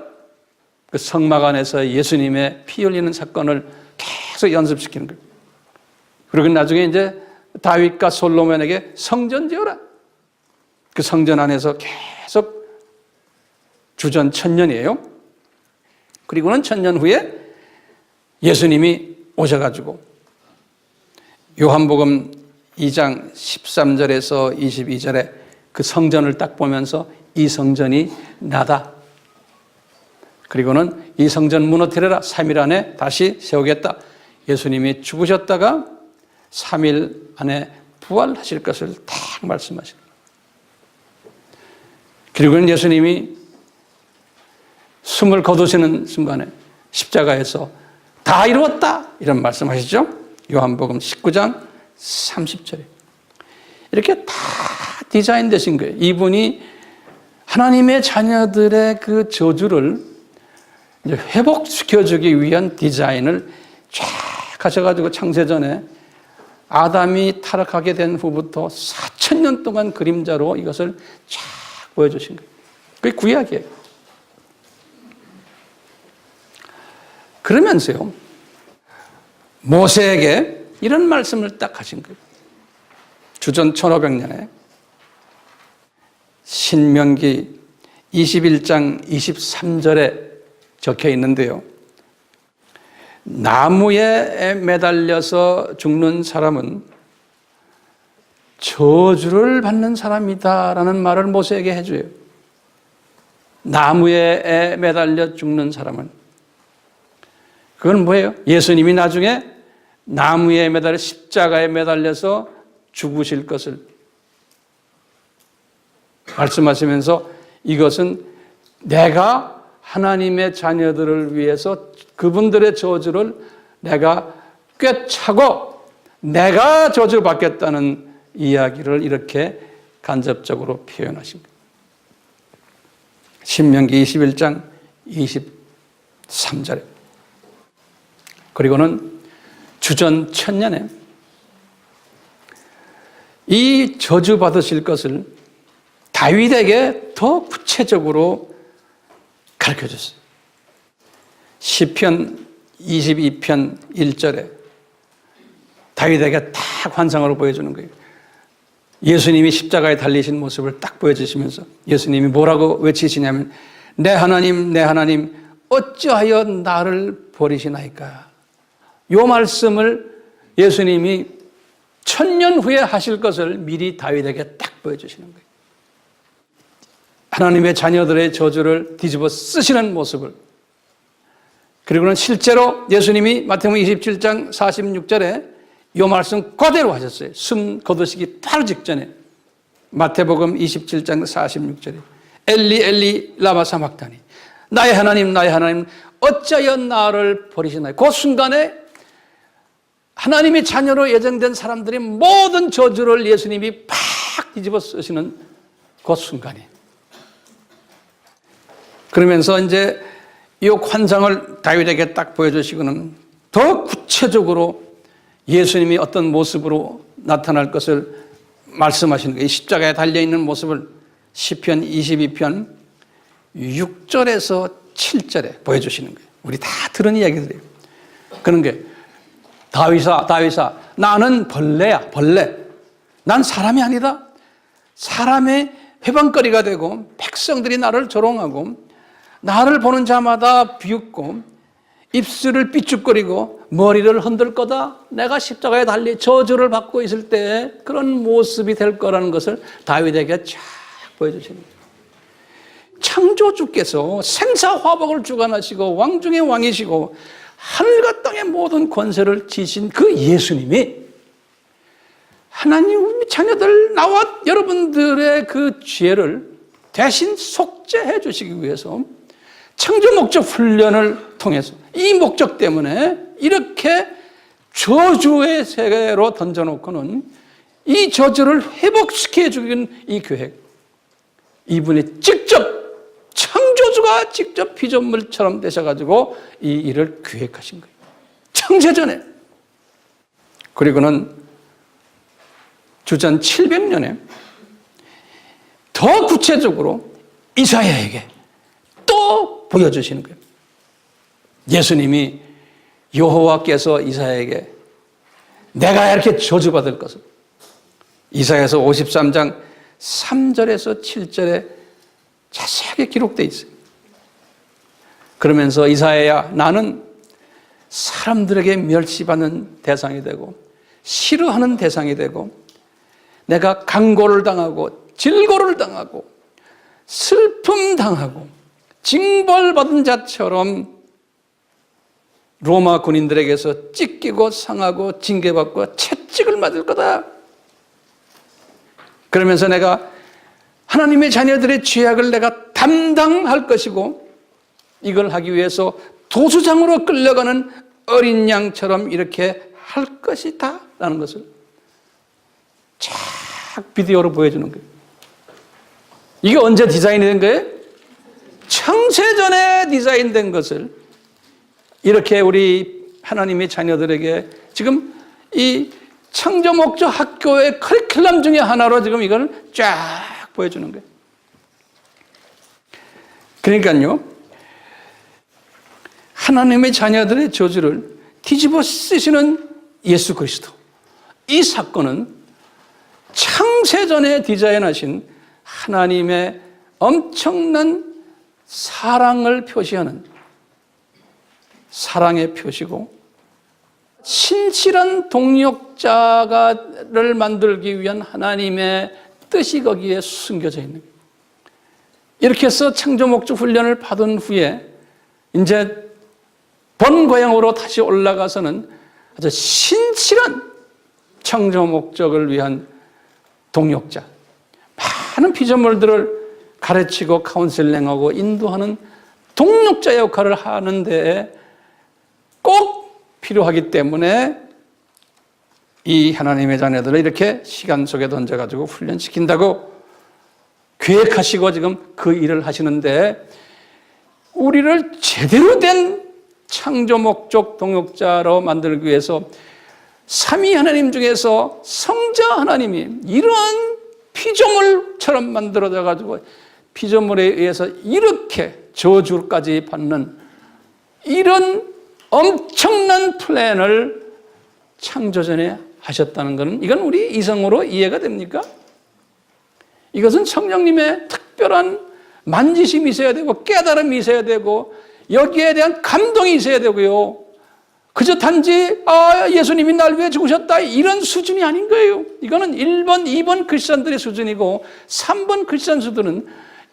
그 성막 안에서 예수님의 피 흘리는 사건을 계속 연습시키는 거예요. 그리고 나중에 이제 다윗과 솔로몬에게 성전 지어라. 그 성전 안에서 계속 주전 1000년이에요. 그리고는 1000년 후에 예수님이 오셔가지고 요한복음 2장 13절에서 22절에 그 성전을 딱 보면서 이 성전이 나다. 그리고는 이 성전 무너뜨려라. 3일 안에 다시 세우겠다. 예수님이 죽으셨다가 3일 안에 부활하실 것을 딱 말씀하십니다. 그리고는 예수님이 숨을 거두시는 순간에 십자가에서 다 이루었다. 이런 말씀하시죠. 요한복음 19장 30절에. 이렇게 다 디자인되신 거예요. 이분이 하나님의 자녀들의 그 저주를 이제 회복시켜주기 위한 디자인을 쫙 하셔가지고 창세전에 아담이 타락하게 된 후부터 4,000년 동안 그림자로 이것을 쫙 보여주신 거예요. 그게 구약이에요. 그러면서요, 모세에게 이런 말씀을 딱 하신 거예요. 주전 1500년에 신명기 21장 23절에 적혀 있는데요. 나무에 매달려서 죽는 사람은 저주를 받는 사람이다라는 말을 모세에게 해줘요. 나무에 매달려 죽는 사람은. 그건 뭐예요? 예수님이 나중에 나무에 매달려 십자가에 매달려서 죽으실 것을 말씀하시면서 이것은 내가 하나님의 자녀들을 위해서 그분들의 저주를 내가 꿰차고 내가 저주를 받겠다는 이야기를 이렇게 간접적으로 표현하신 거예요. 신명기 21장 23절에. 그리고는 주전 1000년에 이 저주 받으실 것을 다윗에게 더 구체적으로 가르쳐 줬어요. 시편 22편 1절에 다윗에게 딱 환상으로 보여주는 거예요. 예수님이 십자가에 달리신 모습을 딱 보여주시면서 예수님이 뭐라고 외치시냐면 내 하나님 내 하나님 어찌하여 나를 버리시나이까. 이 말씀을 예수님이 1000년 후에 하실 것을 미리 다윗에게 딱 보여주시는 거예요. 하나님의 자녀들의 저주를 뒤집어 쓰시는 모습을. 그리고는 실제로 예수님이 마태복음 27장 46절에 이 말씀 그대로 하셨어요. 숨 거두시기 바로 직전에 마태복음 27장 46절에 엘리 엘리 라마 사막다니 나의 하나님 어찌하여 나를 버리시나요? 그 순간에 하나님의 자녀로 예정된 사람들의 모든 저주를 예수님이 팍 뒤집어 쓰시는 그 순간이에요. 그러면서 이제 이 환상을 다윗에게 딱 보여주시고는 더 구체적으로 예수님이 어떤 모습으로 나타날 것을 말씀하시는 거예요. 십자가에 달려있는 모습을 시편 22편 6절에서 7절에 보여주시는 거예요. 우리 다 들은 이야기들이에요. 그런 게 다윗아 나는 벌레야 벌레. 난 사람이 아니다. 사람의 회방거리가 되고 백성들이 나를 조롱하고 나를 보는 자마다 비웃고 입술을 삐죽거리고 머리를 흔들 거다. 내가 십자가에 달리 저주를 받고 있을 때 그런 모습이 될 거라는 것을 다윗에게 쫙 보여주시는 거예요. 창조주께서 생사화복을 주관하시고 왕 중의 왕이시고 하늘과 땅의 모든 권세를 지신 그 예수님이 하나님 자녀들 나와 여러분들의 그 죄를 대신 속죄해 주시기 위해서 창조 목적 훈련을 통해서 이 목적 때문에 이렇게 저주의 세계로 던져놓고는 이 저주를 회복시켜 주는 이 계획, 이분이 직접 창조주가 직접 피조물처럼 되셔가지고 이 일을 기획하신 거예요. 창세전에. 그리고는 주전 700년에 더 구체적으로 이사야에게 또 보여주시는 거예요. 예수님이 여호와께서 이사야에게 내가 이렇게 저주받을 것을 이사야서 53장 3절에서 7절에 자세하게 기록되어 있어요. 그러면서 이사야야 나는 사람들에게 멸시받는 대상이 되고 싫어하는 대상이 되고 내가 강고를 당하고 질고를 당하고 슬픔 당하고 징벌받은 자처럼 로마 군인들에게서 찢기고 상하고 징계받고 채찍을 맞을 거다. 그러면서 내가 하나님의 자녀들의 죄악을 내가 담당할 것이고 이걸 하기 위해서 도수장으로 끌려가는 어린 양처럼 이렇게 할 것이다 라는 것을 쫙 비디오로 보여주는 거예요. 이게 언제 디자인이 된 거예요? 창세전에 디자인된 것을 이렇게 우리 하나님의 자녀들에게 지금 이 창조목적 학교의 커리큘럼 중에 하나로 지금 이걸 쫙 보여주는 거예요. 그러니까요, 하나님의 자녀들의 저주를 뒤집어 쓰시는 예수 그리스도. 이 사건은 창세전에 디자인하신 하나님의 엄청난 사랑을 표시하는 사랑의 표시고 신실한 동력자를 만들기 위한 하나님의 뜻이 거기에 숨겨져 있는 거예요. 이렇게 해서 창조 목적 훈련을 받은 후에 이제 본고향으로 다시 올라가서는 아주 신실한 창조 목적을 위한 동력자, 많은 피조물들을 가르치고 카운셀링하고 인도하는 동력자 역할을 하는데 꼭 필요하기 때문에 이 하나님의 자녀들을 이렇게 시간 속에 던져가지고 훈련시킨다고 계획하시고 지금 그 일을 하시는데 우리를 제대로 된 창조 목적 동역자로 만들기 위해서 삼위 하나님 중에서 성자 하나님이 이러한 피조물처럼 만들어져 가지고 피조물에 의해서 이렇게 저주까지 받는 이런 엄청난 플랜을 창조전에 하셨다는 것은 이건 우리 이성으로 이해가 됩니까? 이것은 성령님의 특별한 만지심이 있어야 되고 깨달음이 있어야 되고 여기에 대한 감동이 있어야 되고요. 그저 단지 예수님이 날 위해 죽으셨다 이런 수준이 아닌 거예요. 이거는 1번, 2번 크리스천들의 수준이고 3번 크리스천 수준은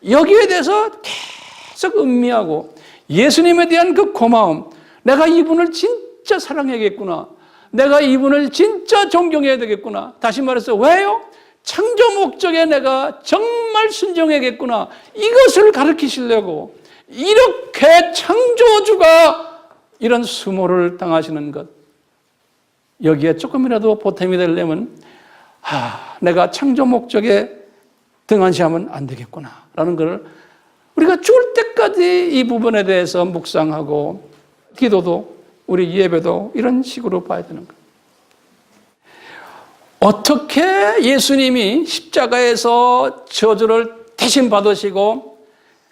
여기에 대해서 계속 음미하고 예수님에 대한 그 고마움, 내가 이분을 진짜 사랑해야겠구나, 내가 이분을 진짜 존경해야 되겠구나. 다시 말해서 왜요? 창조 목적에 내가 정말 순종해야겠구나. 이것을 가르치시려고 이렇게 창조주가 이런 수모를 당하시는 것, 여기에 조금이라도 보탬이 되려면 내가 창조 목적에 등한시하면 안 되겠구나 라는 걸 우리가 죽을 때까지 이 부분에 대해서 묵상하고 기도도 우리 예배도 이런 식으로 봐야 되는 거예요. 어떻게 예수님이 십자가에서 저주를 대신 받으시고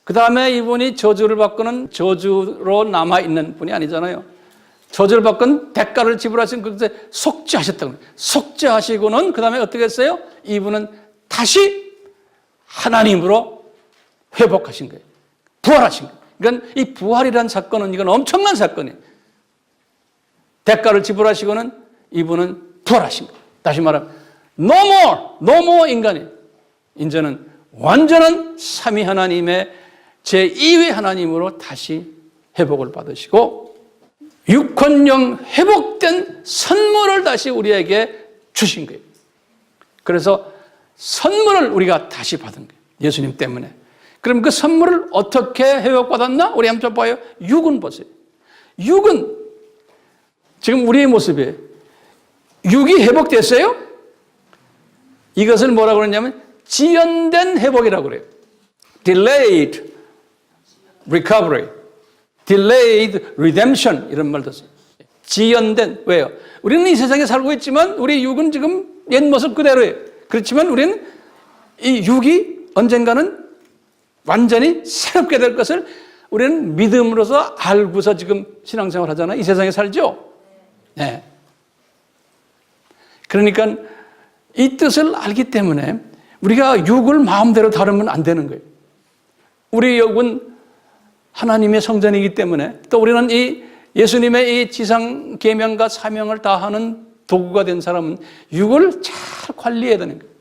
그 다음에 이분이 저주를 받고는 저주로 남아있는 분이 아니잖아요. 저주를 받고는 대가를 지불하신 그것에 속죄하셨다고 해요. 속죄하시고는 그 다음에 어떻게 했어요? 이분은 다시 하나님으로 회복하신 거예요. 부활하신 거예요. 그러니까 이 부활이라는 사건은 이건 엄청난 사건이에요. 대가를 지불하시고는 이분은 부활하신 거예요. 다시 말하면 no more 인간이 이제는 완전한 삼위 하나님의 제2위 하나님으로 다시 회복을 받으시고 육혼영 회복된 선물을 다시 우리에게 주신 거예요. 그래서 선물을 우리가 다시 받은 거예요. 예수님 때문에. 그럼 그 선물을 어떻게 회복받았나? 우리 한번 봐요. 육은 보세요. 육은 지금 우리의 모습이에요. 육이 회복됐어요? 이것을 뭐라고 그러냐면 지연된 회복이라고 그래요. Delayed recovery, delayed redemption 이런 말도 써요. 지연된, 왜요? 우리는 이 세상에 살고 있지만 우리 육은 지금 옛 모습 그대로예요. 그렇지만 우리는 이 육이 언젠가는 완전히 새롭게 될 것을 우리는 믿음으로서 알고서 지금 신앙생활 하잖아요. 이 세상에 살죠? 네. 그러니까 이 뜻을 알기 때문에 우리가 육을 마음대로 다루면 안 되는 거예요. 우리 육은 하나님의 성전이기 때문에 또 우리는 이 예수님의 이 지상 계명과 사명을 다하는 도구가 된 사람은 육을 잘 관리해야 되는 거예요.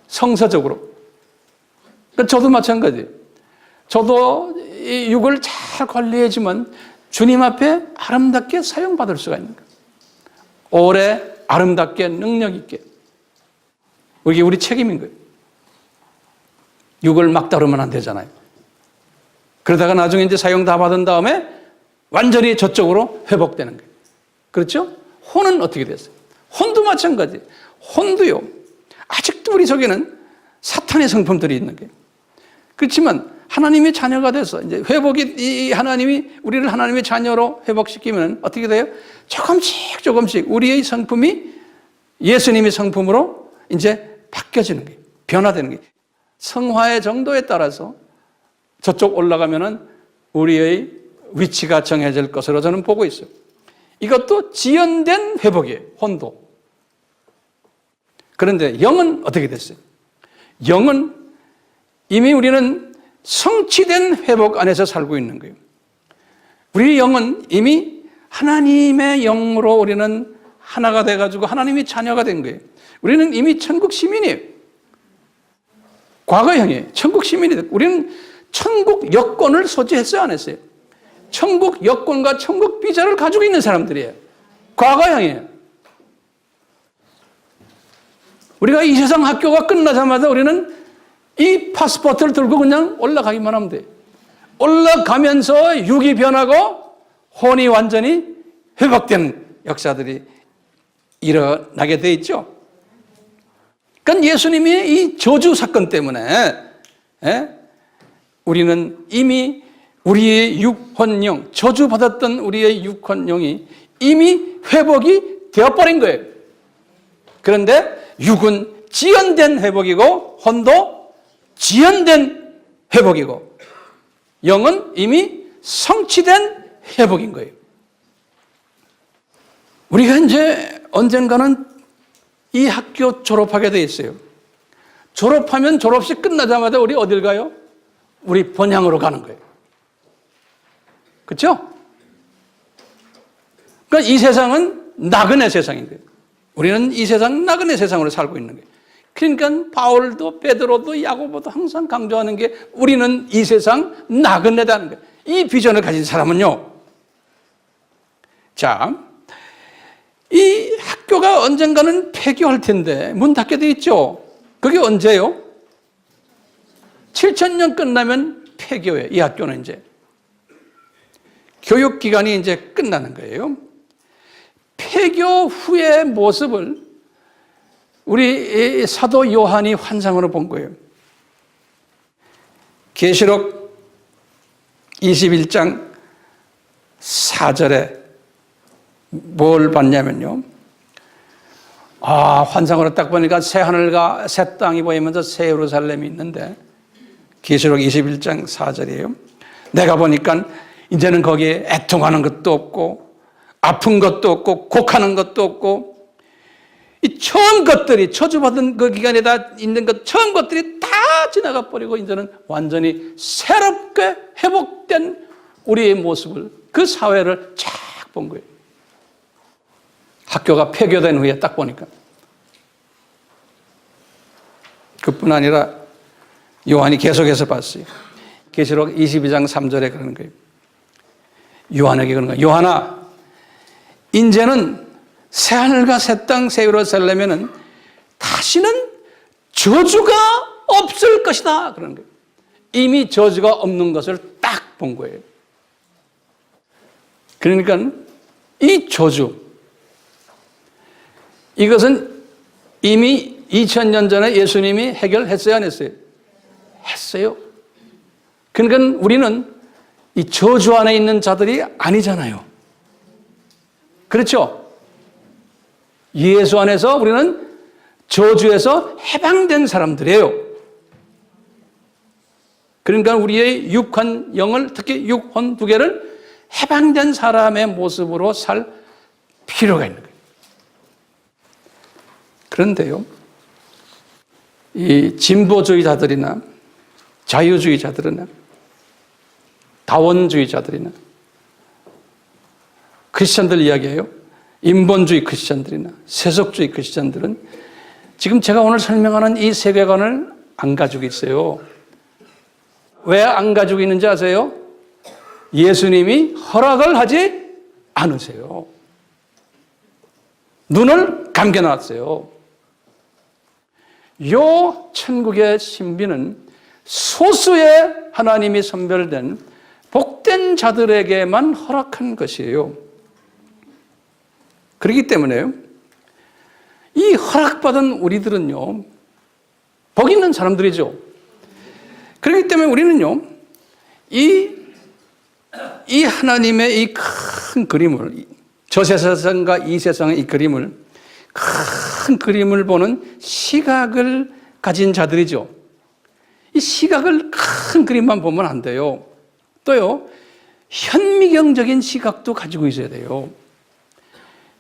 성서적으로. 그러니까 저도 마찬가지예요. 저도 이 육을 잘 관리해야지만 주님 앞에 아름답게 사용받을 수가 있는 거예요. 오래 아름답게 능력 있게. 이게 우리 책임인 거예요. 육을 막 다루면 안 되잖아요. 그러다가 나중에 이제 사용 다 받은 다음에 완전히 저쪽으로 회복되는 거예요. 그렇죠? 혼은 어떻게 됐어요? 혼도 마찬가지예요. 혼도요. 아직도 우리 속에는 사탄의 성품들이 있는 거예요. 그렇지만 하나님의 자녀가 돼서 이제 회복이 하나님이 우리를 하나님의 자녀로 회복시키면 어떻게 돼요? 조금씩 우리의 성품이 예수님의 성품으로 이제 바뀌어지는 거예요. 변화되는 거예요. 성화의 정도에 따라서 저쪽 올라가면은 우리의 위치가 정해질 것으로 저는 보고 있어요. 이것도 지연된 회복이에요. 혼도. 그런데 영은 어떻게 됐어요? 영은 이미 우리는 성취된 회복 안에서 살고 있는 거예요. 우리 영은 이미 하나님의 영으로 우리는 하나가 돼가지고 하나님의 자녀가 된 거예요. 우리는 이미 천국 시민이에요. 과거형이에요. 천국 시민이 됐고 우리는 천국 여권을 소지했어요, 안 했어요? 천국 여권과 천국 비자를 가지고 있는 사람들이에요. 과거형이에요. 우리가 이 세상 학교가 끝나자마자 우리는 이 파스포트를 들고 그냥 올라가기만 하면 돼요. 올라가면서 육이 변하고 혼이 완전히 회복되는 역사들이 일어나게 돼 있죠. 그러니까 예수님이 이 저주 사건 때문에 우리는 이미 우리의 육혼영, 저주받았던 우리의 육혼영이 이미 회복이 되어버린 거예요. 그런데 육은 지연된 회복이고 혼도 지연된 회복이고 영은 이미 성취된 회복인 거예요. 우리가 이제 언젠가는 이 학교 졸업하게 돼 있어요. 졸업하면 졸업식 끝나자마자 우리 어딜 가요? 우리 본향으로 가는 거예요. 그렇죠? 그러니까 이 세상은 나그네 세상인 거예요. 우리는 이 세상 나그네 세상으로 살고 있는 거예요. 그러니까 바울도 베드로도 야고보도 항상 강조하는 게 우리는 이 세상 나그네다는 거예요. 이 비전을 가진 사람은요. 자, 이 학교가 언젠가는 폐교할 텐데 문 닫게 돼 있죠. 그게 언제요? 7000년 끝나면 폐교예요. 이 학교는 이제 교육 기간이 이제 끝나는 거예요. 폐교 후의 모습을 우리 사도 요한이 환상으로 본 거예요. 계시록 21장 4절에 뭘 봤냐면요. 환상으로 딱 보니까 새 하늘과 새 땅이 보이면서 새 예루살렘이 있는데 계시록 21장 4절이에요. 내가 보니까 이제는 거기에 애통하는 것도 없고 아픈 것도 없고 곡하는 것도 없고 이 처음 것들이 저주받은 그 기간에 다 있는 것 처음 것들이 다 지나가 버리고 이제는 완전히 새롭게 회복된 우리의 모습을 그 사회를 쫙 본 거예요. 학교가 폐교된 후에 딱 보니까 그뿐 아니라 요한이 계속해서 봤어요. 계시록 22장 3절에 그러는 거예요. 요한에게 그러는 거예요. 요한아, 이제는 새하늘과 새 땅, 새 예루살렘에는 다시는 저주가 없을 것이다. 그러는 거예요. 이미 저주가 없는 것을 딱 본 거예요. 그러니까 이 저주, 이것은 이미 2000년 전에 예수님이 해결했어요, 안 했어요? 했어요. 그러니까 우리는 이 저주 안에 있는 자들이 아니잖아요. 그렇죠? 예수 안에서 우리는 저주에서 해방된 사람들이에요. 그러니까 우리의 육혼 영을, 특히 육혼 두 개를 해방된 사람의 모습으로 살 필요가 있는 거예요. 그런데요, 이 진보주의자들이나 자유주의자들이나 다원주의자들이나 크리스천들 이야기예요. 인본주의 크리스천들이나 세속주의 크리스천들은 지금 제가 오늘 설명하는 이 세계관을 안 가지고 있어요. 왜 안 가지고 있는지 아세요? 예수님이 허락을 하지 않으세요. 눈을 감겨놨어요. 요 천국의 신비는 소수의 하나님이 선별된 복된 자들에게만 허락한 것이에요. 그렇기 때문에 이 허락받은 우리들은요, 복 있는 사람들이죠. 그렇기 때문에 우리는요, 이 하나님의 이 큰 그림을, 저 세상과 이 세상의 이 그림을, 큰 그림을 보는 시각을 가진 자들이죠. 이 시각을 큰 그림만 보면 안 돼요. 또요, 현미경적인 시각도 가지고 있어야 돼요.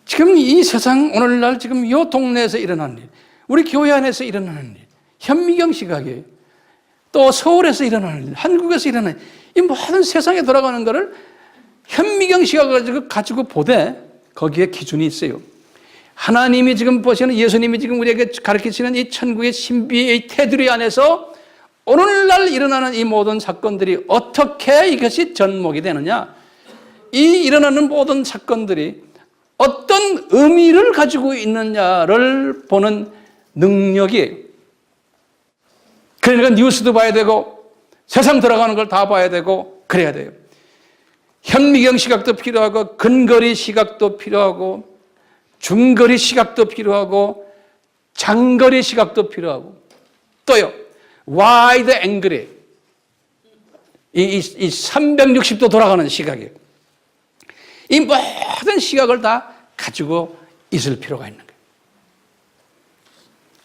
지금 이 세상, 오늘날 지금 이 동네에서 일어나는 일, 우리 교회 안에서 일어나는 일, 현미경 시각이에요. 또 서울에서 일어나는 일, 한국에서 일어나는 일, 이 모든 세상에 돌아가는 것을 현미경 시각을 가지고 보되 거기에 기준이 있어요. 하나님이 지금 보시는, 예수님이 지금 우리에게 가르치시는 이 천국의 신비의 테두리 안에서 오늘날 일어나는 이 모든 사건들이 어떻게 이것이 접목이 되느냐, 이 일어나는 모든 사건들이 어떤 의미를 가지고 있느냐를 보는 능력이에요. 그러니까 뉴스도 봐야 되고 세상 들어가는 걸 다 봐야 되고 그래야 돼요. 현미경 시각도 필요하고 근거리 시각도 필요하고 중거리 시각도 필요하고 장거리 시각도 필요하고 또요, 와이드 앵글이 이 360도 돌아가는 시각이에요. 이 모든 시각을 다 가지고 있을 필요가 있는 거예요.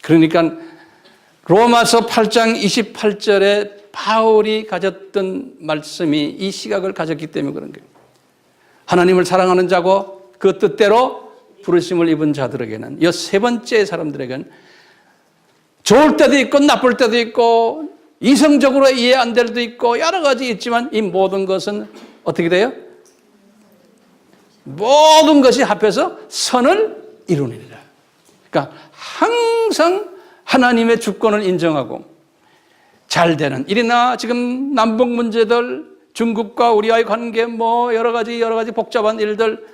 그러니까 로마서 8장 28절에 바울이 가졌던 말씀이 이 시각을 가졌기 때문에 그런 거예요. 하나님을 사랑하는 자고 그 뜻대로 부르심을 입은 자들에게는, 이 세 번째 사람들에게는 좋을 때도 있고 나쁠 때도 있고 이성적으로 이해 안 될 때도 있고 여러 가지 있지만 이 모든 것은 어떻게 돼요? 모든 것이 합해서 선을 이루느니라. 그러니까 항상 하나님의 주권을 인정하고 잘 되는 일이나 지금 남북 문제들, 중국과 우리와의 관계, 뭐 여러 가지 복잡한 일들,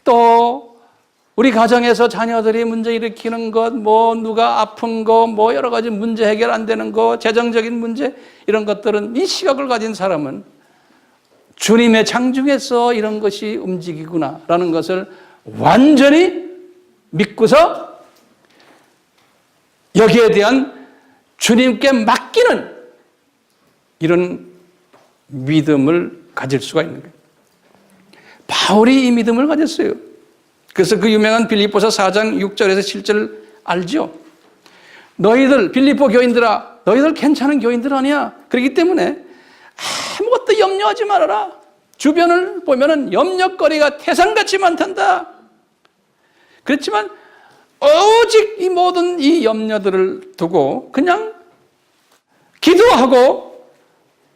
또 우리 가정에서 자녀들이 문제 일으키는 것, 뭐 누가 아픈 거, 뭐 여러 가지 문제 해결 안 되는 거, 재정적인 문제, 이런 것들은 이 시각을 가진 사람은 주님의 창중에서 이런 것이 움직이구나라는 것을 완전히 믿고서 여기에 대한 주님께 맡기는 이런 믿음을 가질 수가 있는 거예요. 바울이 이 믿음을 가졌어요. 그래서 그 유명한 빌립보서 4장 6절에서 7절 알죠? 너희들 빌립보 교인들아, 너희들 괜찮은 교인들 아니야. 그렇기 때문에 아무것도 염려하지 말아라. 주변을 보면은 염려거리가 태산같이 많단다. 그렇지만 오직 이 모든 이 염려들을 두고 그냥 기도하고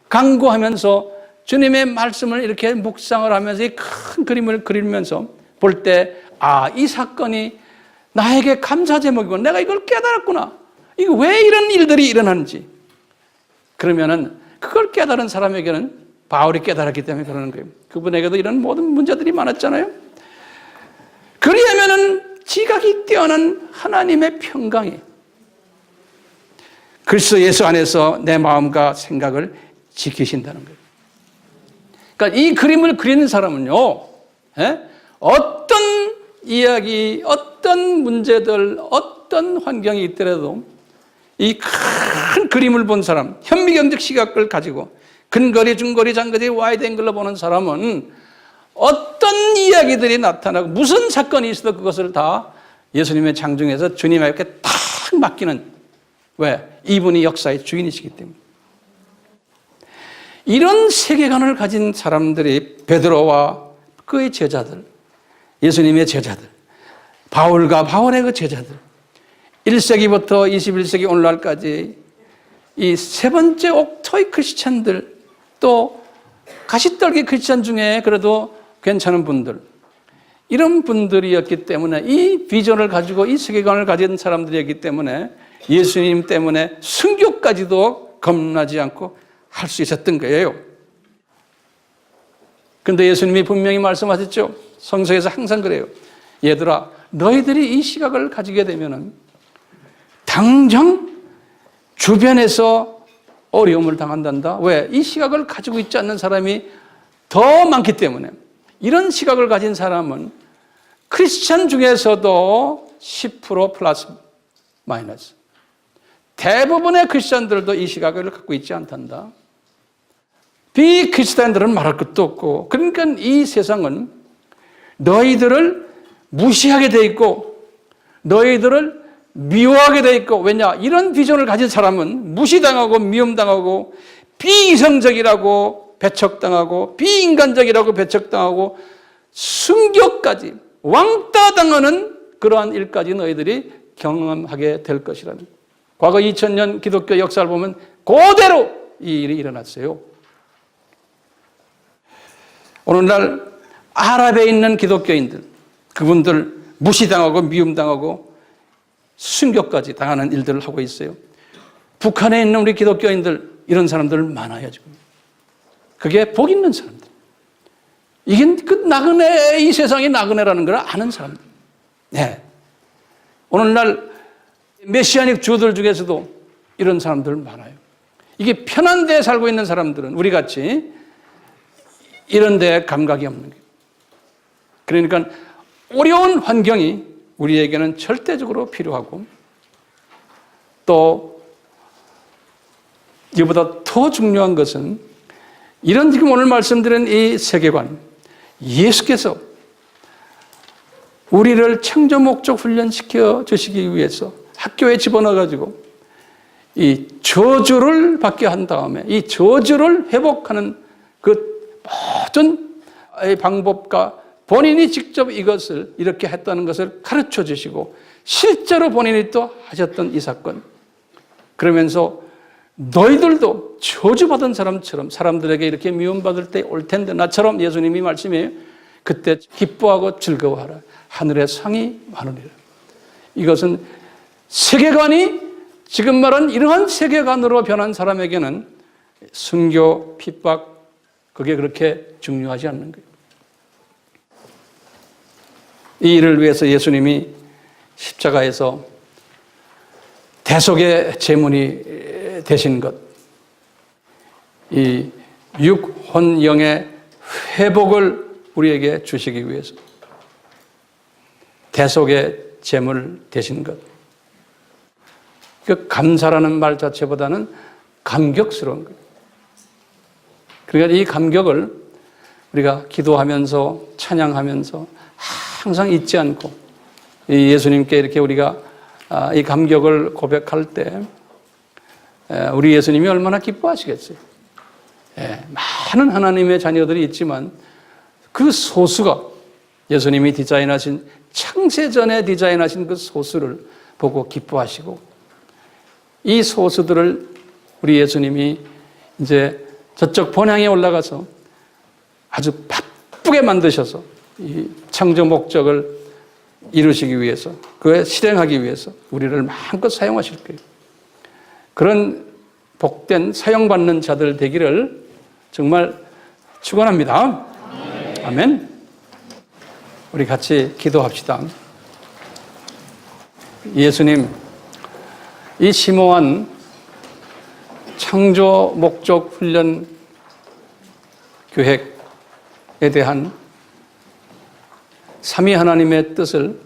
간구하면서 주님의 말씀을 이렇게 묵상을 하면서 이 큰 그림을 그리면서 볼 때, 아, 이 사건이 나에게 감사 제목이고 내가 이걸 깨달았구나. 이거 왜 이런 일들이 일어나는지. 그러면은 그걸 깨달은 사람에게는 바울이 깨달았기 때문에 그러는 거예요. 그분에게도 이런 모든 문제들이 많았잖아요. 그리하면은 지각이 뛰어난 하나님의 평강이 그리스도 예수 안에서 내 마음과 생각을 지키신다는 거예요. 그러니까 이 그림을 그리는 사람은요, 어떤 이야기, 어떤 문제들, 어떤 환경이 있더라도 이 큰 그림을 본 사람, 현미경적 시각을 가지고 근거리, 중거리, 장거리, 와이드 앵글로 보는 사람은 어떤 이야기들이 나타나고 무슨 사건이 있어도 그것을 다 예수님의 창중에서 주님에게 딱 맡기는, 왜? 이분이 역사의 주인이시기 때문에. 이런 세계관을 가진 사람들이 베드로와 그의 제자들, 예수님의 제자들, 바울과 바울의 그 제자들, 1세기부터 21세기 오늘날까지 이 세 번째 옥토의 크리스찬들, 또 가시떨기 크리스찬 중에 그래도 괜찮은 분들, 이런 분들이었기 때문에 이 비전을 가지고 이 세계관을 가진 사람들이었기 때문에 예수님 때문에 순교까지도 겁나지 않고 할 수 있었던 거예요. 그런데 예수님이 분명히 말씀하셨죠. 성서에서 항상 그래요. 얘들아, 너희들이 이 시각을 가지게 되면은 당장 주변에서 어려움을 당한단다. 왜? 이 시각을 가지고 있지 않는 사람이 더 많기 때문에. 이런 시각을 가진 사람은 크리스찬 중에서도 10% 플러스 마이너스. 대부분의 크리스찬들도 이 시각을 갖고 있지 않단다. 비크리스찬들은 말할 것도 없고, 그러니까 이 세상은 너희들을 무시하게 돼 있고 너희들을 미워하게 돼 있고, 왜냐? 이런 비전을 가진 사람은 무시당하고 미움당하고 비이성적이라고 배척당하고 비인간적이라고 배척당하고 순교까지 왕따당하는 그러한 일까지 너희들이 경험하게 될 것이라는, 과거 2000년 기독교 역사를 보면 그대로 이 일이 일어났어요. 오늘날 아랍에 있는 기독교인들, 그분들 무시당하고 미움당하고 순교까지 당하는 일들을 하고 있어요. 북한에 있는 우리 기독교인들, 이런 사람들 많아요 지금. 그게 복 있는 사람들. 이게 그 나그네, 이 세상이 나그네라는 걸 아는 사람들. 네. 오늘날 메시아닉 주들 중에서도 이런 사람들 많아요. 이게 편한 데에 살고 있는 사람들은 우리같이 이런 데에 감각이 없는 거예요. 그러니까 어려운 환경이 우리에게는 절대적으로 필요하고, 또 이보다 더 중요한 것은 이런 지금 오늘 말씀드린 이 세계관, 예수께서 우리를 창조 목적 훈련시켜 주시기 위해서 학교에 집어넣어가지고 이 저주를 받게 한 다음에 이 저주를 회복하는 그 모든 방법과 본인이 직접 이것을 이렇게 했다는 것을 가르쳐 주시고, 실제로 본인이 또 하셨던 이 사건, 그러면서 너희들도 저주받은 사람처럼 사람들에게 이렇게 미움받을 때 올 텐데, 나처럼 예수님이 말씀해요. 그때 기뻐하고 즐거워하라. 하늘의 상이 많으리라. 이것은 세계관이 지금 말한 이러한 세계관으로 변한 사람에게는 순교, 핍박, 그게 그렇게 중요하지 않는 거예요. 이 일을 위해서 예수님이 십자가에서 대속의 제물이 되신 것, 이 육혼영의 회복을 우리에게 주시기 위해서 대속의 제물 되신 것, 그 감사라는 말 자체보다는 감격스러운 거예요. 그러니까 이 감격을 우리가 기도하면서 찬양하면서 항상 잊지 않고 예수님께 이렇게 우리가 이 감격을 고백할 때 우리 예수님이 얼마나 기뻐하시겠어요. 많은 하나님의 자녀들이 있지만 그 소수가 예수님이 디자인하신, 창세전에 디자인하신 그 소수를 보고 기뻐하시고, 이 소수들을 우리 예수님이 이제 저쪽 본향에 올라가서 아주 바쁘게 만드셔서 이 창조 목적을 이루시기 위해서, 그에 실행하기 위해서 우리를 마음껏 사용하실 거예요. 그런 복된 사용받는 자들 되기를 정말 축원합니다. 아멘. 우리 같이 기도합시다. 예수님, 이 심오한 창조 목적 훈련 계획에 대한 삼위 하나님의 뜻을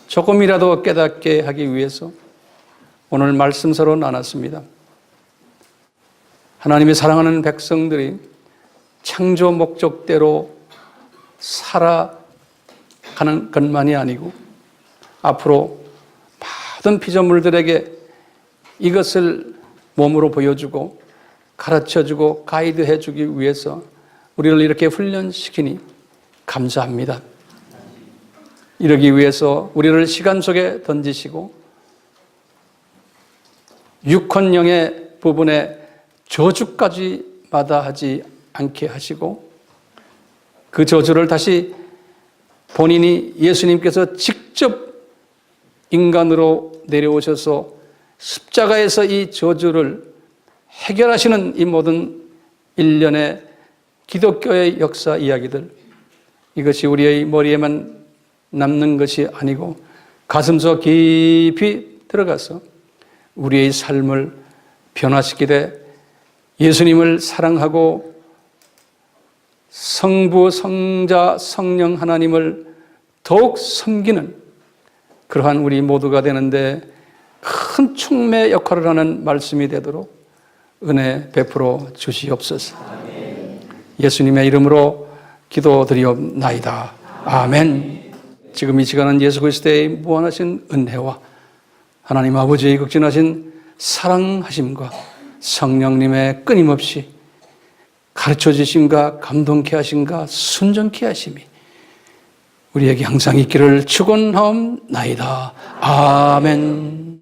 조금이라도 깨닫게 하기 위해서 오늘 말씀서로 나눴습니다. 하나님이 사랑하는 백성들이 창조 목적대로 살아가는 것만이 아니고 앞으로 모든 피조물들에게 이것을 몸으로 보여주고 가르쳐주고 가이드해주기 위해서 우리를 이렇게 훈련시키니 감사합니다. 이러기 위해서 우리를 시간 속에 던지시고 육혼영의 부분에 저주까지 마다하지 않게 하시고 그 저주를 다시 본인이 예수님께서 직접 인간으로 내려오셔서 십자가에서 이 저주를 해결하시는 이 모든 일련의 기독교의 역사 이야기들, 이것이 우리의 머리에만 남는 것이 아니고 가슴속 깊이 들어가서 우리의 삶을 변화시키되 예수님을 사랑하고 성부, 성자, 성령 하나님을 더욱 섬기는 그러한 우리 모두가 되는데 큰 충매 역할을 하는 말씀이 되도록 은혜 베풀어 주시옵소서. 예수님의 이름으로 기도드리옵나이다. 아멘. 지금 이 시간은 예수 그리스도의 무한하신 은혜와 하나님 아버지의 극진하신 사랑하심과 성령님의 끊임없이 가르쳐 주심과 감동케 하심과 순종케 하심이 우리에게 항상 있기를 축원하옵나이다. 아멘.